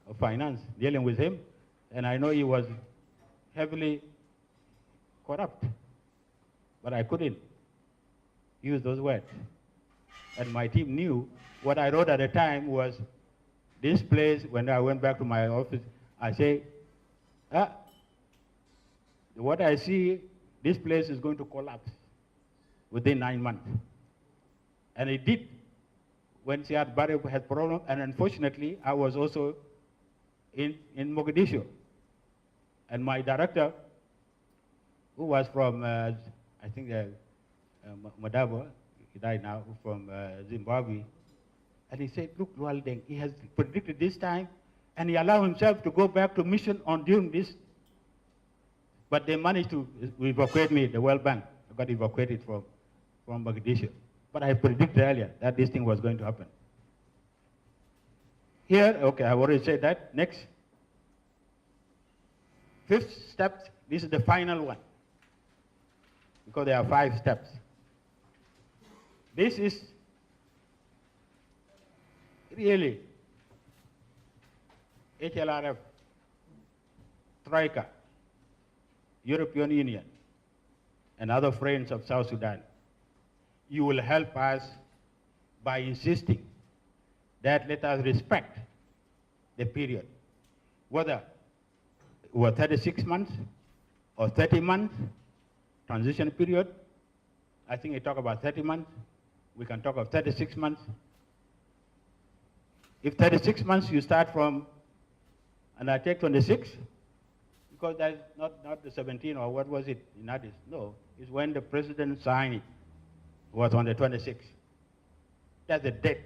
of Finance, dealing with him, and I know he was heavily corrupt, but I couldn't use those words. And my team knew what I wrote at the time was, this place, when I went back to my office, I say, what I see, this place is going to collapse within 9 months. And it did. When Siad Barre had problems, and unfortunately, I was also in Mogadishu. And my director, who was from, I think, Madabo, he died now, from Zimbabwe, and he said, look, Lualdeng, he has predicted this time, and he allowed himself to go back to mission on during this. But they managed to evacuate me, the World Bank. I got evacuated from Mogadishu. But I predicted earlier that this thing was going to happen. Here, okay, I've already said that. Next. 5th step, this is the final one, because there are 5 steps. This is really HLRF, Troika, European Union, and other friends of South Sudan. You will help us by insisting that let us respect the period, whether it was 36 months or 30 months, transition period. I think we talk about 30 months. We can talk of 36 months. If 36 months you start from, and I take 26, because that's not the 17 or what was it in Addis. No, it's when the president signed it. Was on the 26th. That's the date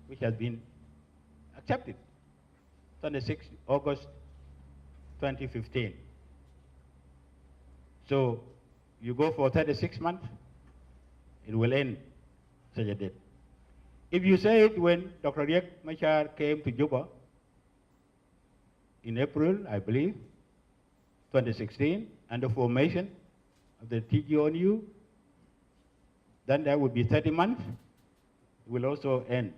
which has been accepted. 26 August 2015. So you go for 36 months, it will end such a date. If you say it when Dr. Riek Machar came to Juba, in April, I believe, 2016, and the formation of the TGONU, then there would be 30 months, will also end.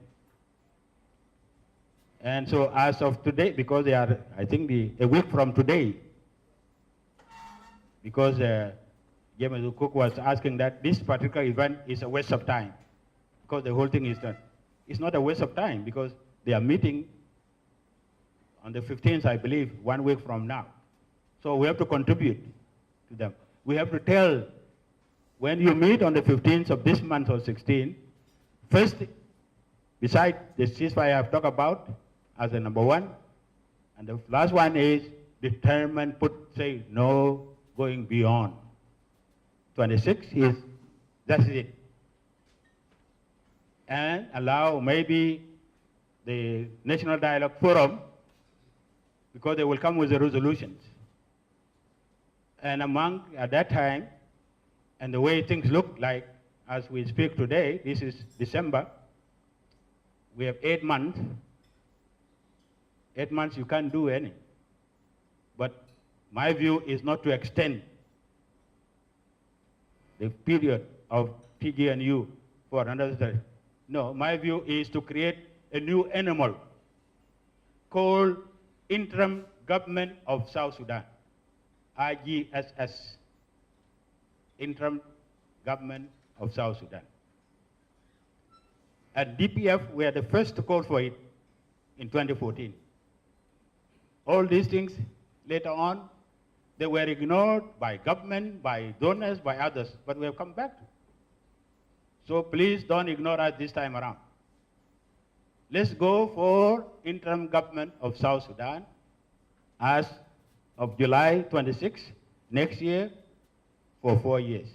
And so as of today, because they are, I think, a week from today, because James Cook was asking that this particular event is a waste of time, because the whole thing is done. It's not a waste of time, because they are meeting on the 15th, I believe, 1 week from now. So we have to contribute to them. We have to tell, when you meet on the 15th of this month or 16th, first, besides the ceasefire I've talked about as the number one, and the last one is determine, say no going beyond. 26 is, that's it. And allow maybe the National Dialogue Forum, because they will come with the resolutions. And among, at that time, and the way things look like as we speak today, this is December, we have 8 months. 8 months you can't do any. But my view is not to extend the period of TGNU for another study. No, my view is to create a new animal called Interim Government of South Sudan, IGSS, Interim Government of South Sudan. At DPF, we are the first to call for it in 2014. All these things, later on, they were ignored by government, by donors, by others, but we have come back. So please don't ignore us this time around. Let's go for interim government of South Sudan as of July 26 next year for 4 years.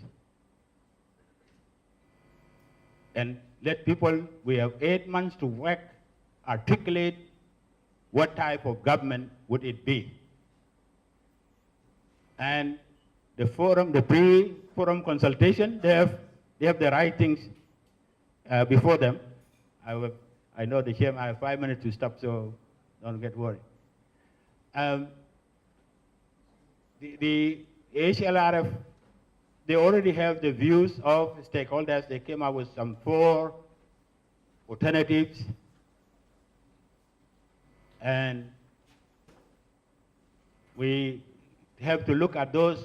And let people, we have 8 months to work, articulate what type of government would it be. And the forum, the pre-forum consultation, they have the right things before them. I know the chairman, I have 5 minutes to stop, so don't get worried. The HLRF, they already have the views of stakeholders. They came up with some 4 alternatives. And we have to look at those.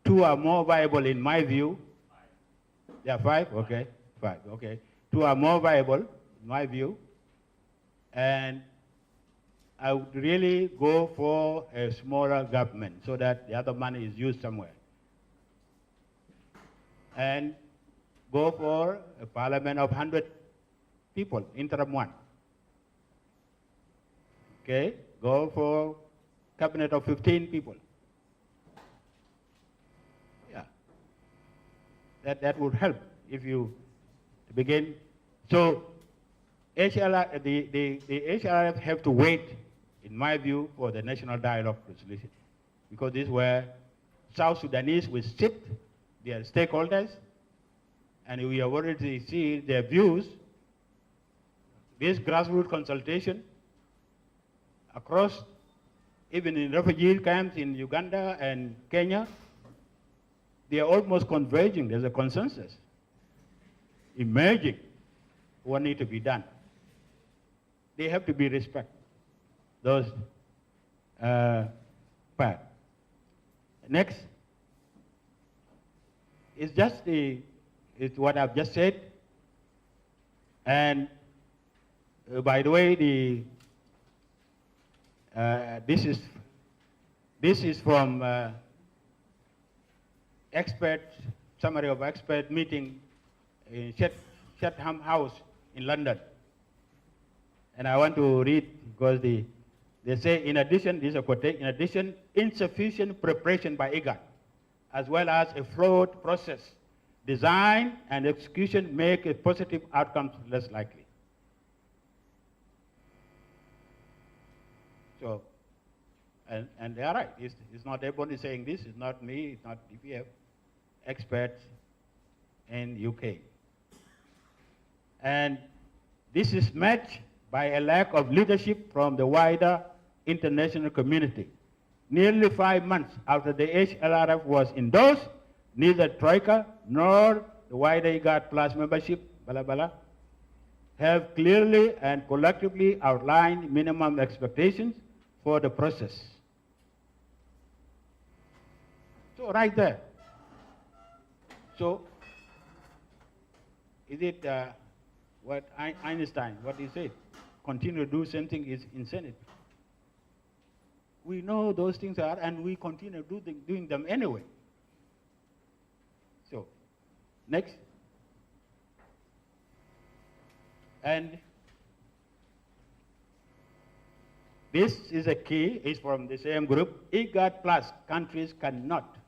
2 are more viable in my view. There are 5? Okay, 5, okay. 2 are more viable in my view. And I would really go for a smaller government so that the other money is used somewhere. And go for a parliament of 100 people, interim one. Okay, go for cabinet of 15 people. Yeah, that would help if you begin. So HLR, the HLRF have to wait, in my view, for the national dialogue resolution, because this is where South Sudanese will sit, their stakeholders, and we have already seen their views. This grassroots consultation across, even in refugee camps in Uganda and Kenya, they are almost converging. There's a consensus emerging what needs to be done. They have to be respected, those parts. Next is just it's what I've just said. And by the way, this is from summary of expert meeting in Chatham House in London. And I want to read because they say, in addition, this is a quotation, in addition, insufficient preparation by IGAD, as well as a flawed process, design and execution make a positive outcome less likely. So, and they are right. It's not everybody saying this. It's not me. It's not DPF. Experts in UK. And this is met by a lack of leadership from the wider international community. Nearly 5 months after the HLRF was endorsed, neither Troika nor the wider IGAD Plus membership, blah, blah, have clearly and collectively outlined minimum expectations for the process. So right there. So is it what Einstein, what he said, continue to do something is insanity. We know those things are, and we continue doing them anyway. So, next. And this is a key, is from the same group. IGAD Plus countries cannot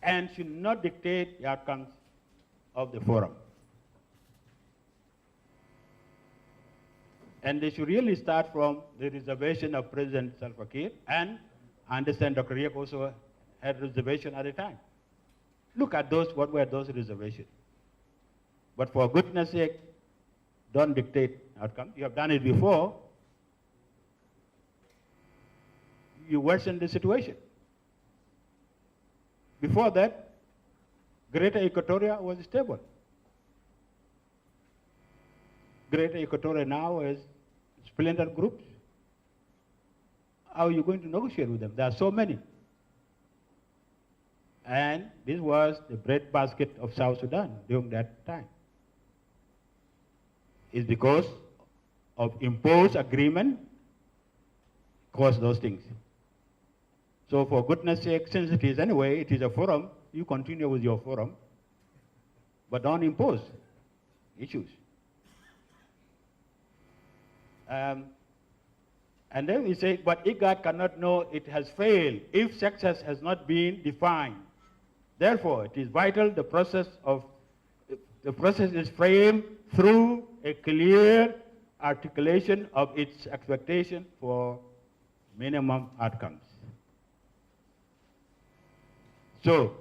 and should not dictate the outcomes of the forum. And they should really start from the reservation of President Salva Kiir, and I understand Dr. Riek also had reservation at the time. Look at those, what were those reservations? But for goodness sake, don't dictate outcome. You have done it before. You worsen the situation. Before that, Greater Equatoria was stable. Greater Equatoria now is splintered groups. How are you going to negotiate with them? There are so many. And this was the breadbasket of South Sudan during that time. It's because of imposed agreement caused those things. So for goodness sake, since it is anyway, it is a forum, you continue with your forum, but don't impose issues. And then we say, but IGAD cannot know it has failed if success has not been defined. Therefore, it is vital the process is framed through a clear articulation of its expectation for minimum outcomes. So,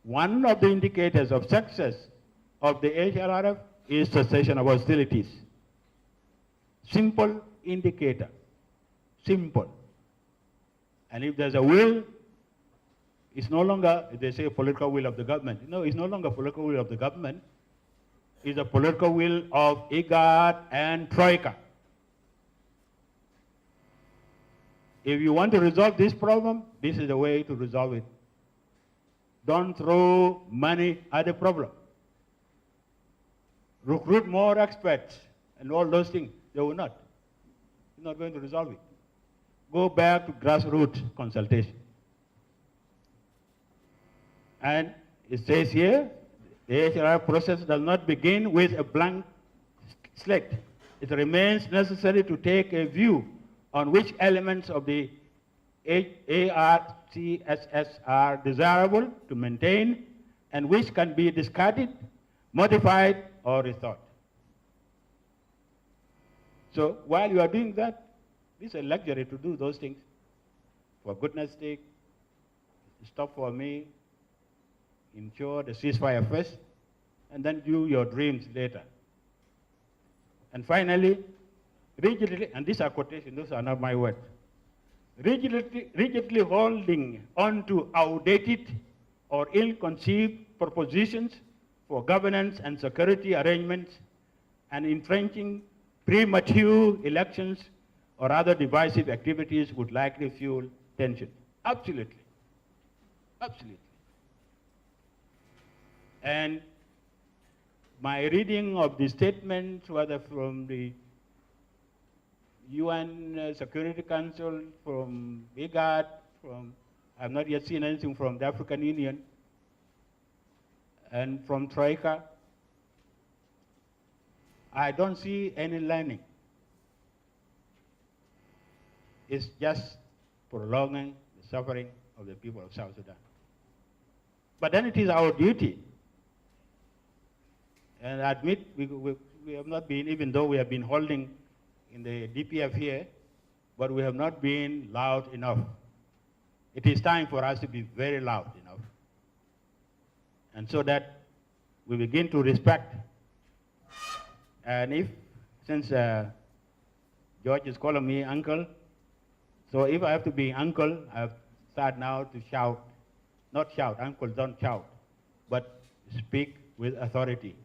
one of the indicators of success of the HLRF is cessation of hostilities. Simple indicator, simple. And if there's a will, it's no longer, they say, political will of the government. No, it's no longer political will of the government. It's a political will of IGAD and Troika. If you want to resolve this problem, this is the way to resolve it. Don't throw money at the problem. Recruit more experts and all those things. They will not. You're not going to resolve it. Go back to grassroots consultation. And it says here, the HLR process does not begin with a blank slate. It remains necessary to take a view on which elements of the ARCSS are desirable to maintain and which can be discarded, modified, or rethought. So while you are doing that, it's a luxury to do those things. For goodness sake, stop for me, ensure the ceasefire first, and then do your dreams later. And finally, rigidly, and these are quotations, those are not my words, rigidly holding on to outdated or ill-conceived propositions for governance and security arrangements and entrenching premature elections or other divisive activities would likely fuel tension. Absolutely. Absolutely. And my reading of the statements, whether from the UN Security Council, from IGAD, I've not yet seen anything from the African Union, and from Troika, I don't see any learning. It's just prolonging the suffering of the people of South Sudan. But then it is our duty, and I admit we have not been, even though we have been holding in the DPF here, but we have not been loud enough. It is time for us to be very loud enough. And so that we begin to respect. And if, since George is calling me uncle. So if I have to be uncle, I have start now to shout. Not shout, uncle don't shout, but speak with authority.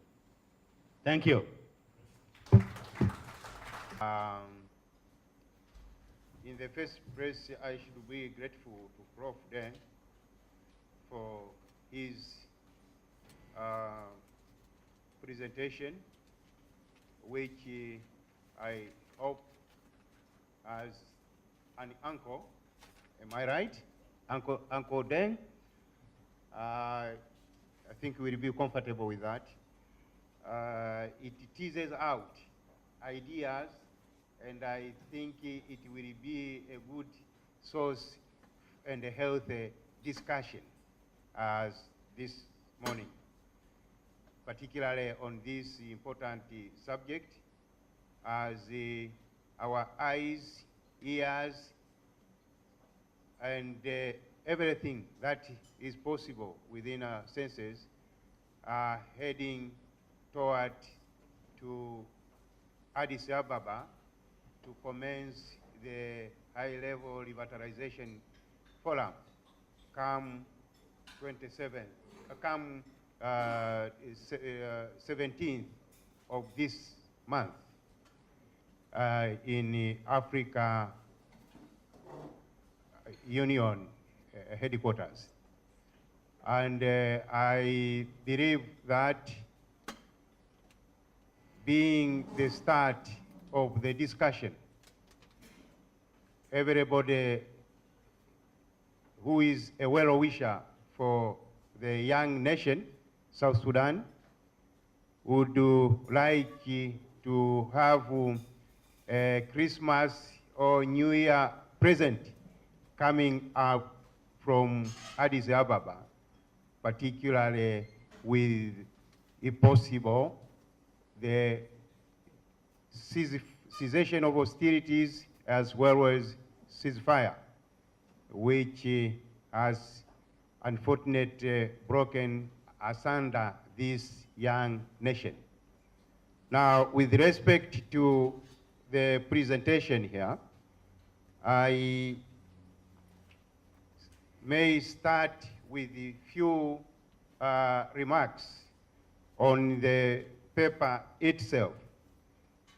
Thank you. In the first place, I should be grateful to Prof. Dan for his presentation, which I hope as an uncle, am I right? Uncle Dan, I think we'll be comfortable with that. It teases out ideas, and I think it will be a good source and a healthy discussion as this morning, particularly on this important subject, as our eyes, ears, and everything that is possible within our senses are heading toward to Addis Ababa to commence the high-level revitalization forum come 17th of this month in Africa Union headquarters. And I believe that being the start of the discussion, everybody who is a well-wisher for the young nation, South Sudan, would like to have a Christmas or New Year present coming up from Addis Ababa, particularly with, if possible, the cessation of hostilities as well as ceasefire, which has unfortunately broken asunder this young nation. Now, with respect to the presentation here, I may start with a few remarks on the paper itself.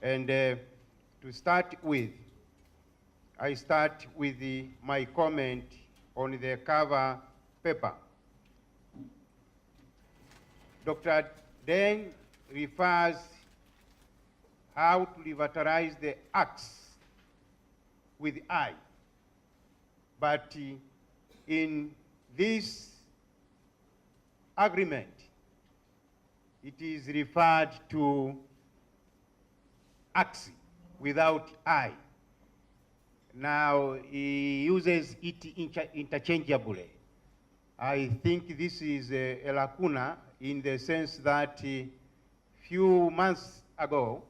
And to start with, I start with my comment on the cover paper. Dr. Dan refers how to revitalize the axe with eye. But in this agreement, it is referred to axe without eye. Now, he uses it interchangeably. I think this is a lacuna in the sense that a few months ago,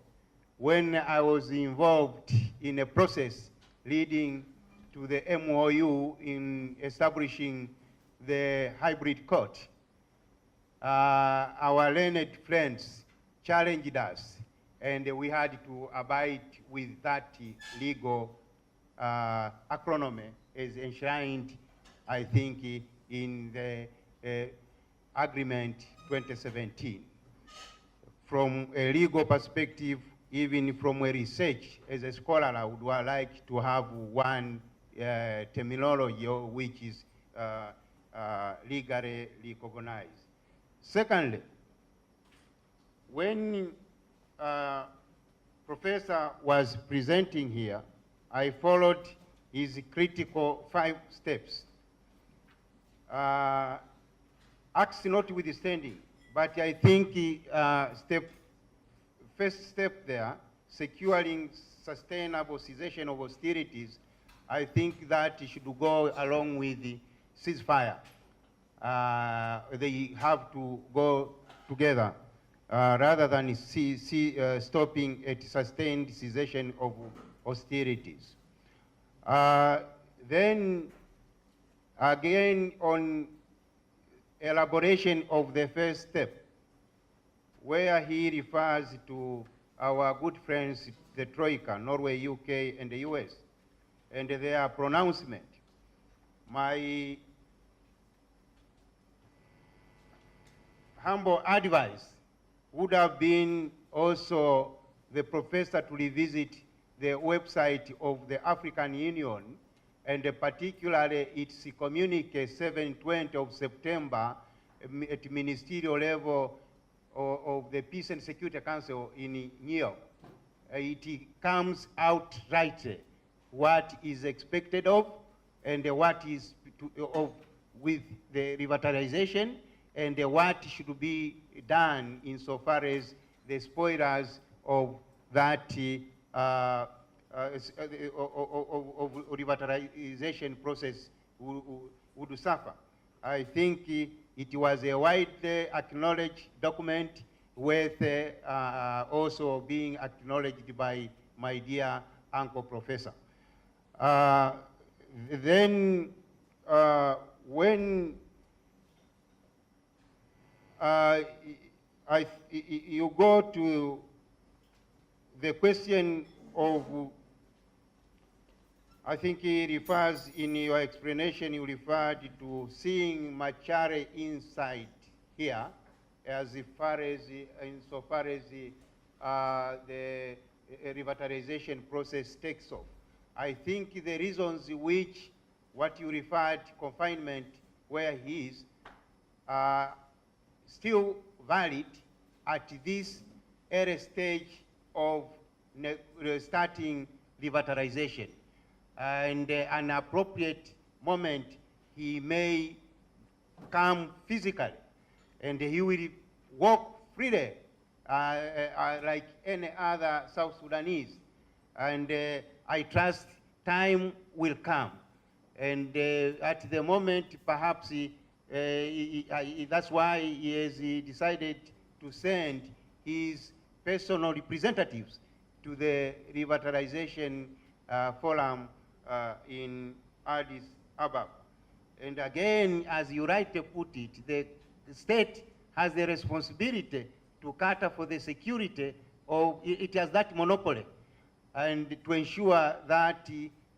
when I was involved in a process leading to the MOU in establishing the hybrid court, our learned friends challenged us, and we had to abide with that legal acronym as enshrined, I think, in the Agreement 2017. From a legal perspective, even from a research, as a scholar, I would like to have one terminology which is legally recognized. Secondly, when Professor was presenting here, I followed his critical 5 steps. Acts notwithstanding, but I think first step there, securing sustainable cessation of hostilities, I think that should go along with the ceasefire. They have to go together rather than stopping at sustained cessation of hostilities. Then again on elaboration of the first step, where he refers to our good friends, the Troika, Norway, UK, and the US, and their pronouncement. My humble advice would have been also the professor to revisit the website of the African Union, and particularly its communique 720 of September at ministerial level of the Peace and Security Council in New York. It comes out right what is expected of and what is with the revitalization and what should be done insofar as the spoilers of that of revitalization process would suffer. I think it was a widely acknowledged document worth also being acknowledged by my dear uncle professor. Then when you go to the question of, I think he refers in your explanation, you referred to seeing Machare inside here as far as, insofar as the revitalization process takes off. I think the reasons which what you referred confinement where he is are still valid at this early stage of starting revitalization. And an appropriate moment, he may come physically, and he will walk freely like any other South Sudanese. And I trust time will come. And at the moment, perhaps that's why he has decided to send his personal representatives to the revitalization forum in Addis Ababa. And again, as you rightly put it, the state has the responsibility to cater for the security of, it has that monopoly, and to ensure that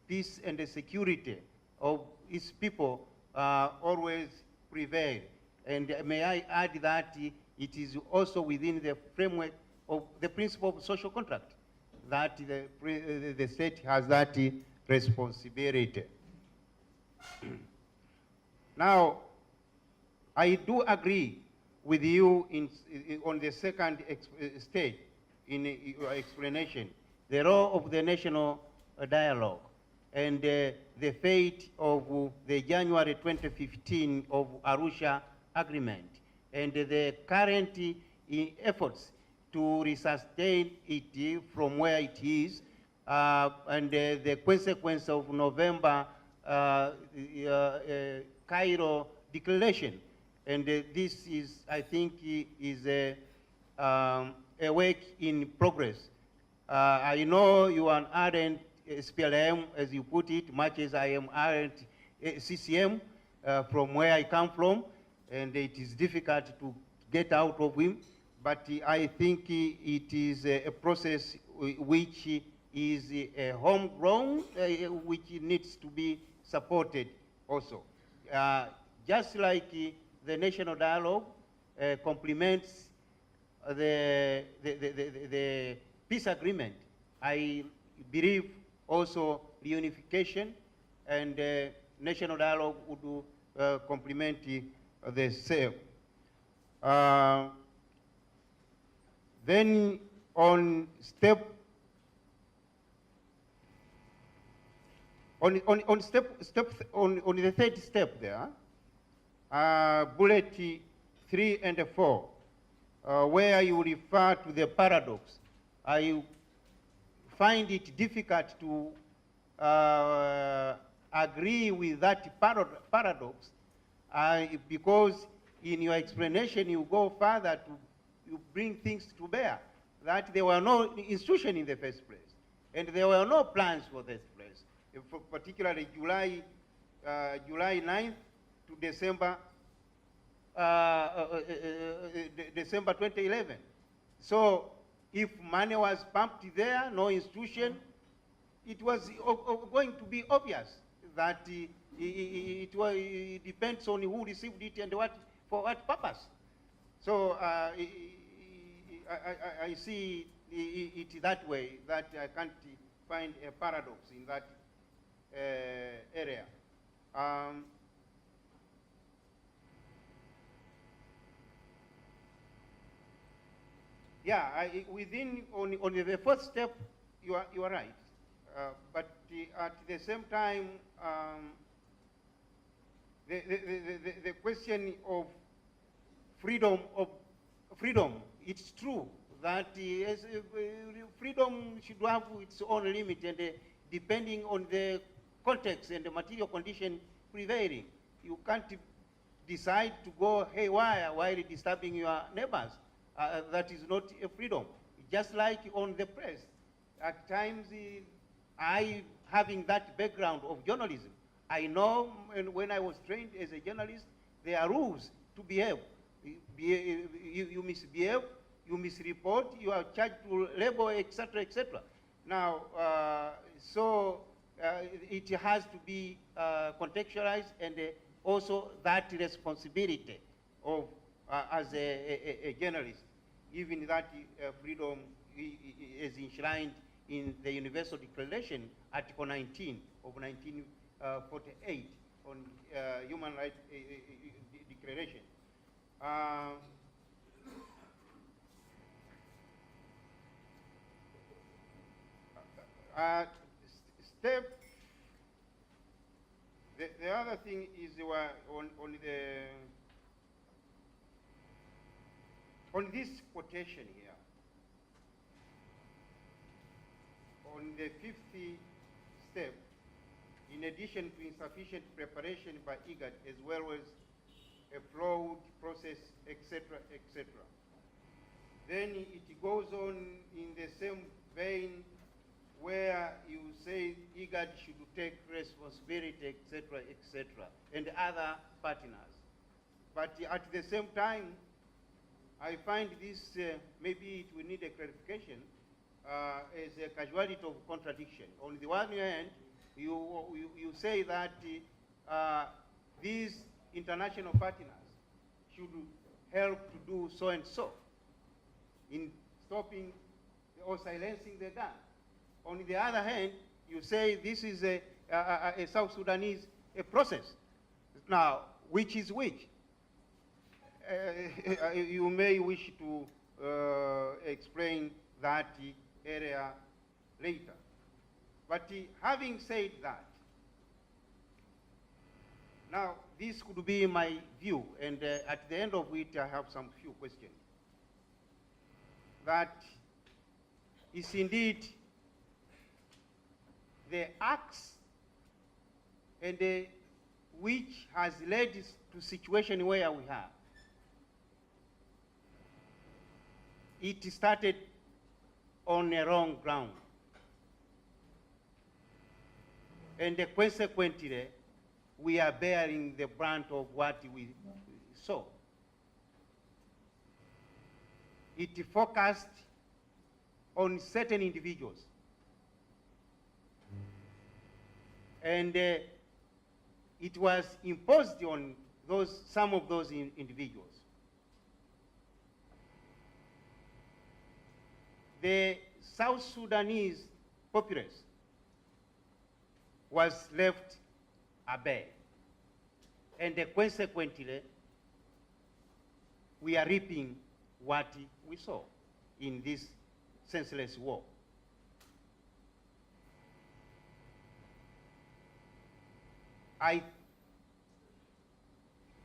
peace and the security of its people always prevail. And may I add that it is also within the framework of the principle of social contract that the state has that responsibility. Now, I do agree with you on the second stage in your explanation, the role of the national dialogue and the fate of the January 2015 of Arusha Agreement and the current efforts to resuscitate it from where it is, and the consequence of November Cairo Declaration. And this is, I think, is a work in progress. I know you are an ardent SPLM, as you put it, much as I am ardent CCM from where I come from, and it is difficult to get out of him. But I think it is a process which is homegrown, which needs to be supported also. Just like the national dialogue complements the peace agreement, I believe also reunification and national dialogue would complement the same. Then on the third step there, bullet 3 and 4, where you refer to the paradox, I find it difficult to agree with that paradox because in your explanation you go further to you bring things to bear, that there were no institution in the first place, and there were no plans for this place, particularly July 9th to December 2011. So If money was pumped there, no institution, it was going to be obvious that it depends on who received it and for what purpose. So I see it that way, that I can't find a paradox in that area. Yeah, on the first step, you are right, but at the same time, the question of freedom, it's true that freedom should have its own limit, and depending on the context and the material condition prevailing, you can't decide to go haywire while disturbing your neighbors. That is not a freedom. Just like on the press, at times I, having that background of journalism, I know when I was trained as a journalist, there are rules to behave. You misbehave, you misreport, you are charged to label, etc., etc. Now, it has to be contextualized, and also that responsibility of as a journalist, given that freedom is enshrined in the Universal Declaration, Article 19 of 1948 on Human Rights Declaration. The other thing is on this quotation here, on the 50th step, in addition to insufficient preparation by IGAD, as well as a flawed process, etc., etc. Then it goes on in the same vein where you say IGAD should take responsibility, etc., etc., and other partners. But at the same time, I find this, maybe it will need a clarification, as a casualty of contradiction. On the one hand, you say that these international partners should help to do so and so in stopping or silencing the gun. On the other hand, you say this is a South Sudanese process. Now, which is which? You may wish to explain that area later. But having said that, now this could be my view, and at the end of it I have some few questions. That is indeed the acts and which has led to situation where we have. It started on a wrong ground. And consequently, we are bearing the brunt of what we saw. It focused on certain individuals. And it was imposed on some of those individuals. The South Sudanese populace was left abe, and consequently, we are reaping what we saw in this senseless war.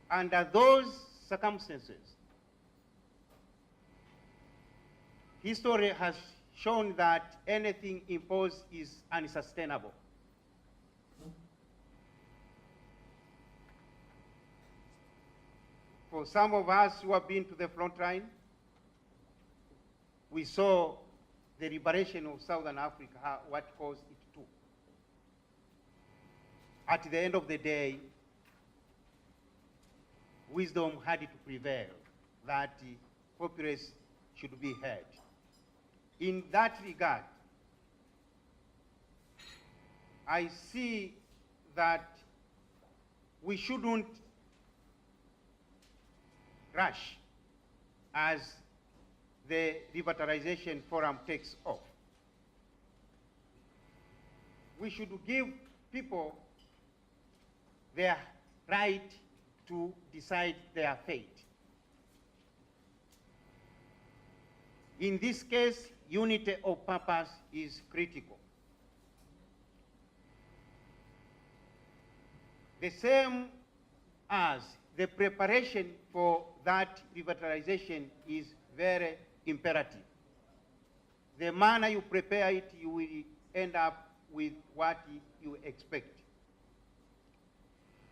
Under those circumstances, history has shown that anything imposed is unsustainable. For some of us who have been to the front line, we saw the liberation of Southern Africa, what caused it to. At the end of the day, wisdom had to prevail that the populace should be heard. In that regard, I see that we shouldn't rush as the revitalization forum takes off. We should give people their right to decide their fate. In this case, unity of purpose is critical. The same as the preparation for that revitalization is very imperative. The manner you prepare it, you will end up with what you expect.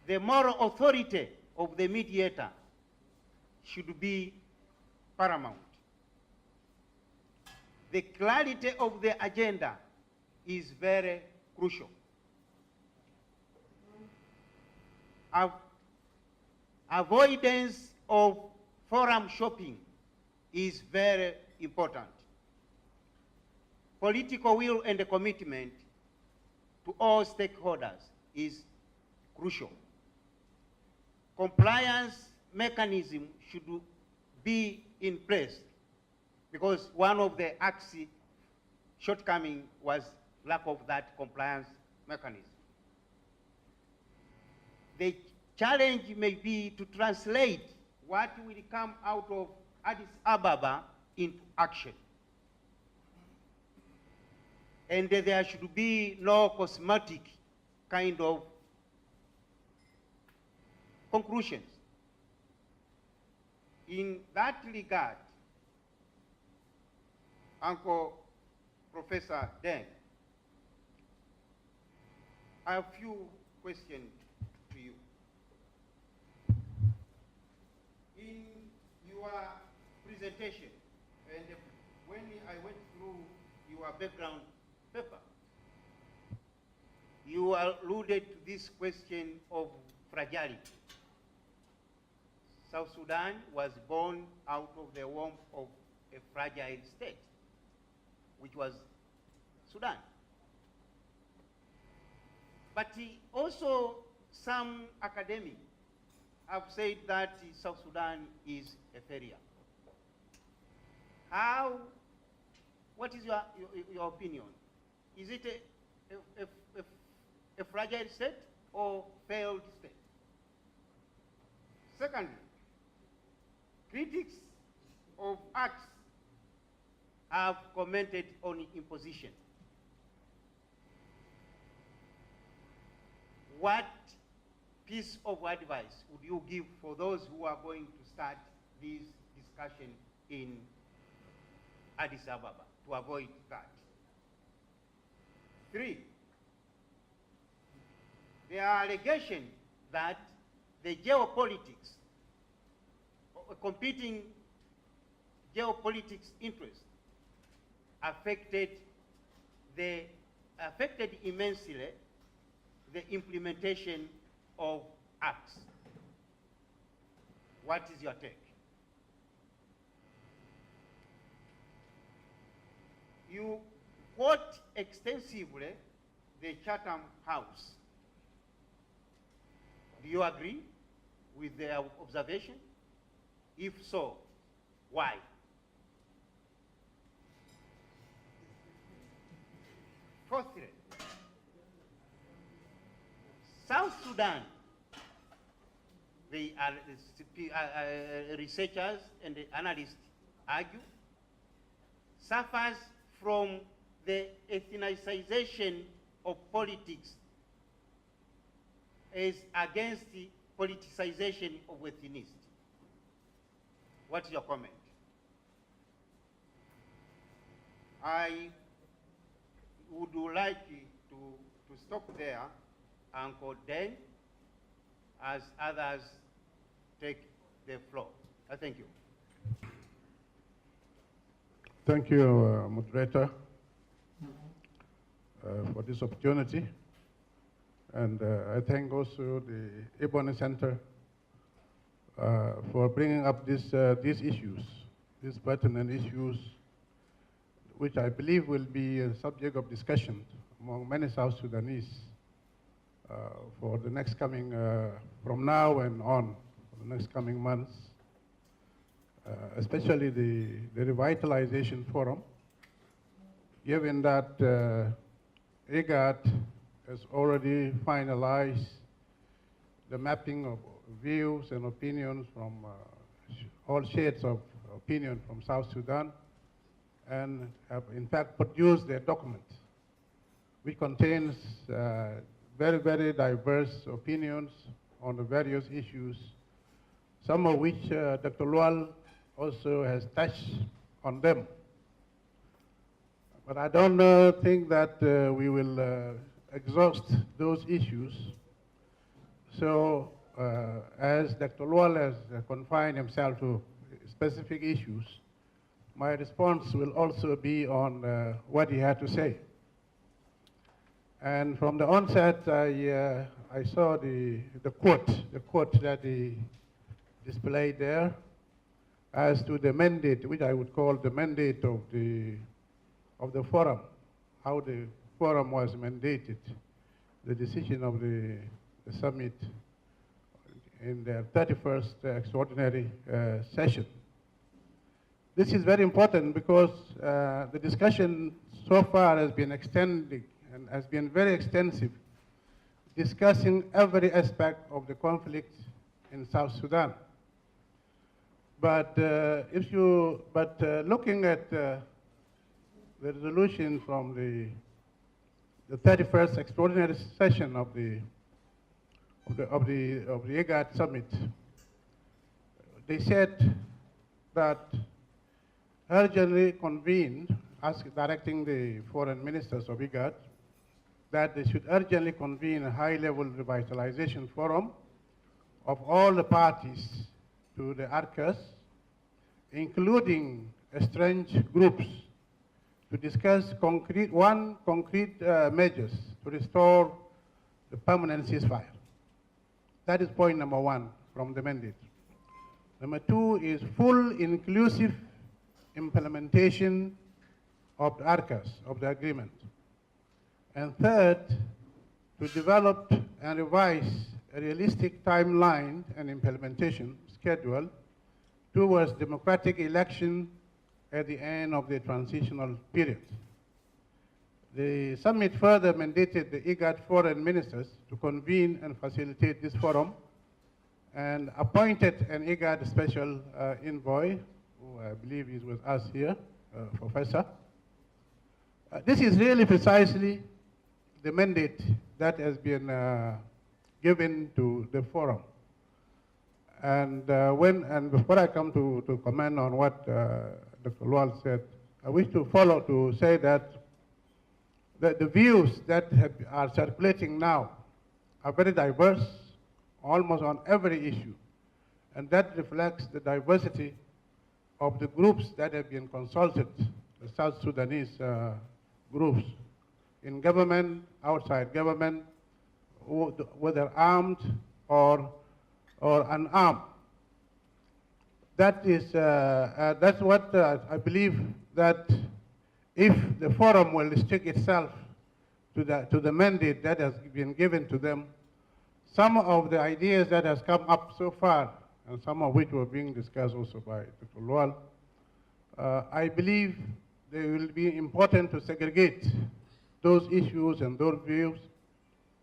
The moral authority of the mediator should be paramount. The clarity of the agenda is very crucial. Avoidance of forum shopping is very important. Political will and the commitment to all stakeholders is crucial. Compliance mechanism should be in place because one of the Act's shortcoming was lack of that compliance mechanism. The challenge may be to translate what will come out of Addis Ababa into action. And there should be no cosmetic kind of conclusions. In that regard, Uncle Professor Deng, I have a few questions to you. In your presentation, and when I went through your background paper, you alluded to this question of fragility. South Sudan was born out of the warmth of a fragile state, which was Sudan. But also some academics have said that South Sudan is a failure. What is your opinion? Is it a fragile state or failed state? Secondly, critics of acts have commented on imposition. What piece of advice would you give for those who are going to start this discussion in Addis Ababa to avoid that? 3, there are allegations that the geopolitics, competing geopolitics interests affected immensely the implementation of acts. What is your take? You quote extensively the Chatham House. Do you agree with their observation? If so, why? Fourthly, South Sudan, the researchers and the analysts argue, suffers from the ethnicization of politics as against the politicization of ethnicity. What's your comment? I would like to stop there, Uncle Dan, as others take the floor. Thank you. Thank you, moderator, for this opportunity. And I thank also the Ebony Center for bringing up these issues, these pertinent issues which I believe will be a subject of discussion among many South Sudanese for the next coming, from now and on, for the next coming months, especially the Revitalization Forum, given that IGAD has already finalized the mapping of views and opinions from all shades of opinion from South Sudan, and have in fact produced their document, which contains very, very diverse opinions on the various issues, some of which Dr. Lual also has touched on them. But I don't think that we will exhaust those issues. So as Dr. Lual has confined himself to specific issues, my response will also be on what he had to say. And from the onset, I saw the quote that he displayed there as to the mandate, which I would call the mandate of the forum, how the forum was mandated, the decision of the summit in their 31st extraordinary session. This is very important because the discussion so far has been extending and has been very extensive, discussing every aspect of the conflict in South Sudan. But looking at the resolution from the 31st extraordinary session of the IGAD summit, they said that urgently convened, directing the foreign ministers of IGAD, that they should urgently convene a high-level revitalization forum of all the parties to the ARCAS, including estranged groups, to discuss concrete measures to restore the permanent ceasefire. That is point number one from the mandate. Number two is full inclusive implementation of the ARCAS, of the agreement. And third, to develop and revise a realistic timeline and implementation schedule towards democratic election at the end of the transitional period. The summit further mandated the IGAD foreign ministers to convene and facilitate this forum, and appointed an IGAD special envoy, who I believe is with us here, Professor. This is really precisely the mandate that has been given to the forum. And before I come to comment on what Dr. Lual said, I wish to say that the views that are circulating now are very diverse, almost on every issue. And that reflects the diversity of the groups that have been consulted, the South Sudanese groups, in government, outside government, whether armed or unarmed. That is, that's what I believe, that if the forum will restrict itself to the mandate that has been given to them, some of the ideas that has come up so far, and some of which were being discussed also by Dr. Lual, I believe they will be important to segregate those issues and those views.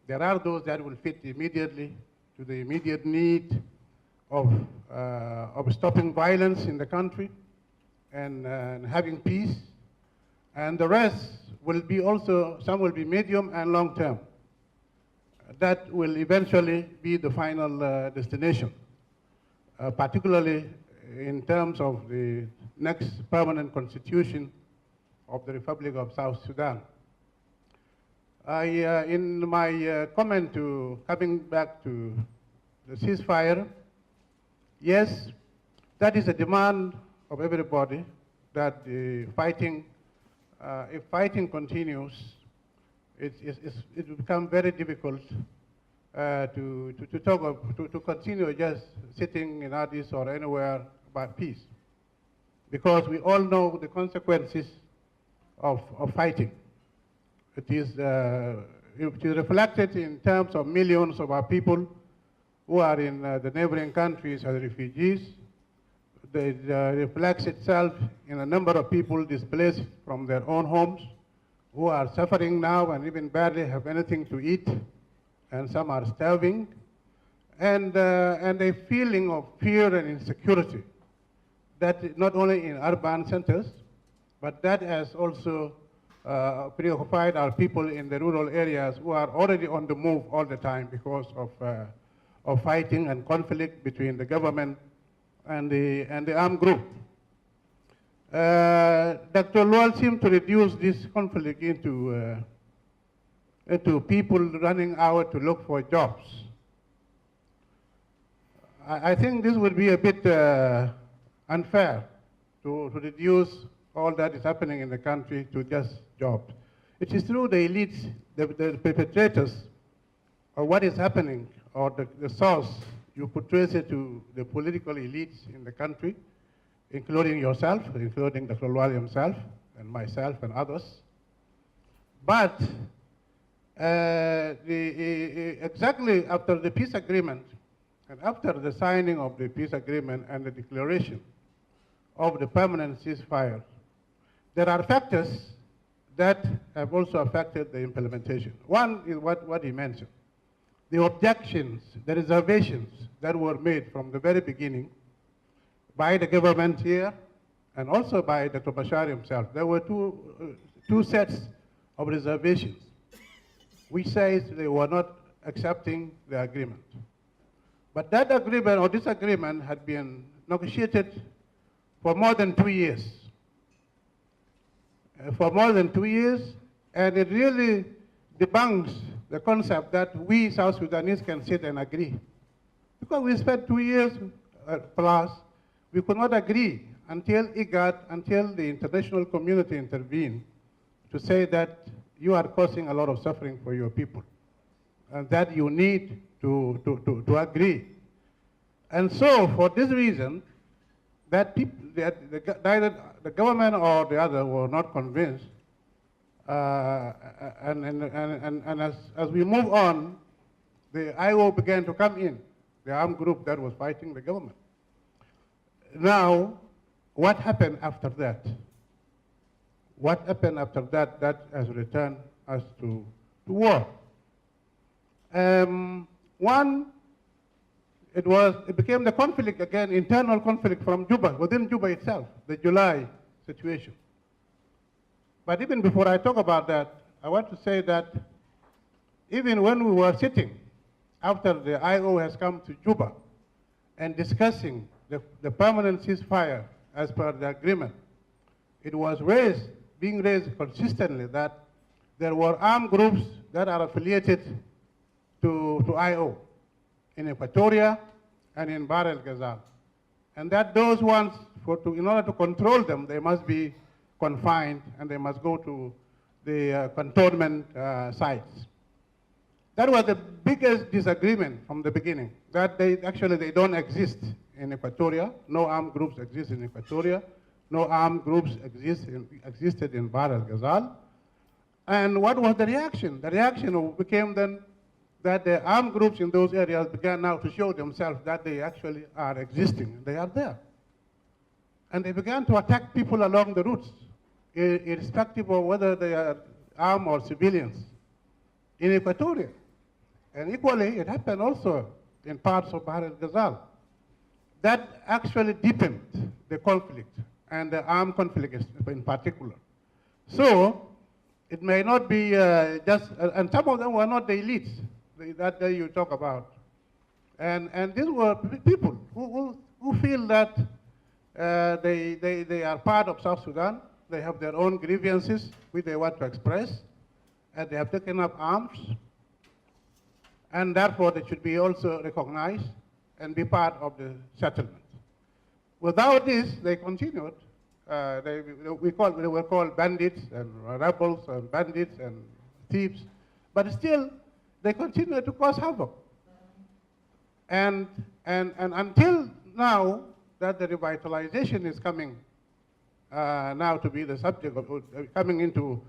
There are those that will fit immediately to the immediate need of stopping violence in the country and having peace. And the rest will be also, some will be medium and long term. That will eventually be the final destination, particularly in terms of the next permanent constitution of the Republic of South Sudan. In my comment to coming back to the ceasefire, yes, that is a demand of everybody, that the fighting, if fighting continues, it will become very difficult to continue just sitting in Addis or anywhere about peace. Because we all know the consequences of fighting. It is reflected in terms of millions of our people who are in the neighboring countries as refugees. It reflects itself in a number of people displaced from their own homes, who are suffering now and even barely have anything to eat, and some are starving, and a feeling of fear and insecurity that not only in urban centers, but that has also preoccupied our people in the rural areas who are already on the move all the time because of fighting and conflict between the government and the armed group. Dr. Lual seemed to reduce this conflict into people running out to look for jobs. I think this would be a bit unfair to reduce all that is happening in the country to just jobs. It is through the elites, the perpetrators of what is happening, or the source, you could trace it to the political elites in the country, including yourself, including Dr. Lual himself, and myself and others. But exactly after the peace agreement, and after the signing of the peace agreement and the declaration of the permanent ceasefire, there are factors that have also affected the implementation. One is what he mentioned. The objections, the reservations that were made from the very beginning by the government here and also by Dr. Bashar himself. There were two sets of reservations, which says they were not accepting the agreement. But that agreement or disagreement had been negotiated for more than 2 years. For more than 2 years, and it really debunks the concept that we South Sudanese can sit and agree. Because we spent 2 years plus, we could not agree until IGAD, until the international community intervened to say that you are causing a lot of suffering for your people, and that you need to agree. And so, for this reason, that people, neither the government or the other were not convinced. And as we move on, the IO began to come in, the armed group that was fighting the government. Now, what happened after that? What happened after that that has returned us to war? One, it became the conflict again, internal conflict from Juba, within Juba itself, the July situation. But even before I talk about that, I want to say that even when we were sitting, after the IO has come to Juba and discussing the permanent ceasefire as per the agreement, it was being raised consistently that there were armed groups that are affiliated to IO in Equatoria and in Bahr el Ghazal. And that those ones, in order to control them, they must be confined and they must go to the cantonment sites. That was the biggest disagreement from the beginning, that they don't exist in Equatoria. No armed groups exist in Equatoria. No armed groups existed in Bahr el Ghazal. And what was the reaction? The reaction became then that the armed groups in those areas began now to show themselves that they actually are existing. They are there. And they began to attack people along the routes, irrespective of whether they are armed or civilians, in Equatoria. And equally, it happened also in parts of Bahr el Ghazal. That actually deepened the conflict, and the armed conflict in particular. So, it may not be just, and some of them were not the elites that you talk about. And these were people who feel that they are part of South Sudan. They have their own grievances which they want to express, and they have taken up arms, and therefore they should be also recognized and be part of the settlement. Without this, they continued. They were called bandits and rebels and bandits and thieves, but still they continued to cause havoc. And until now that the revitalization is coming now to be the subject of coming into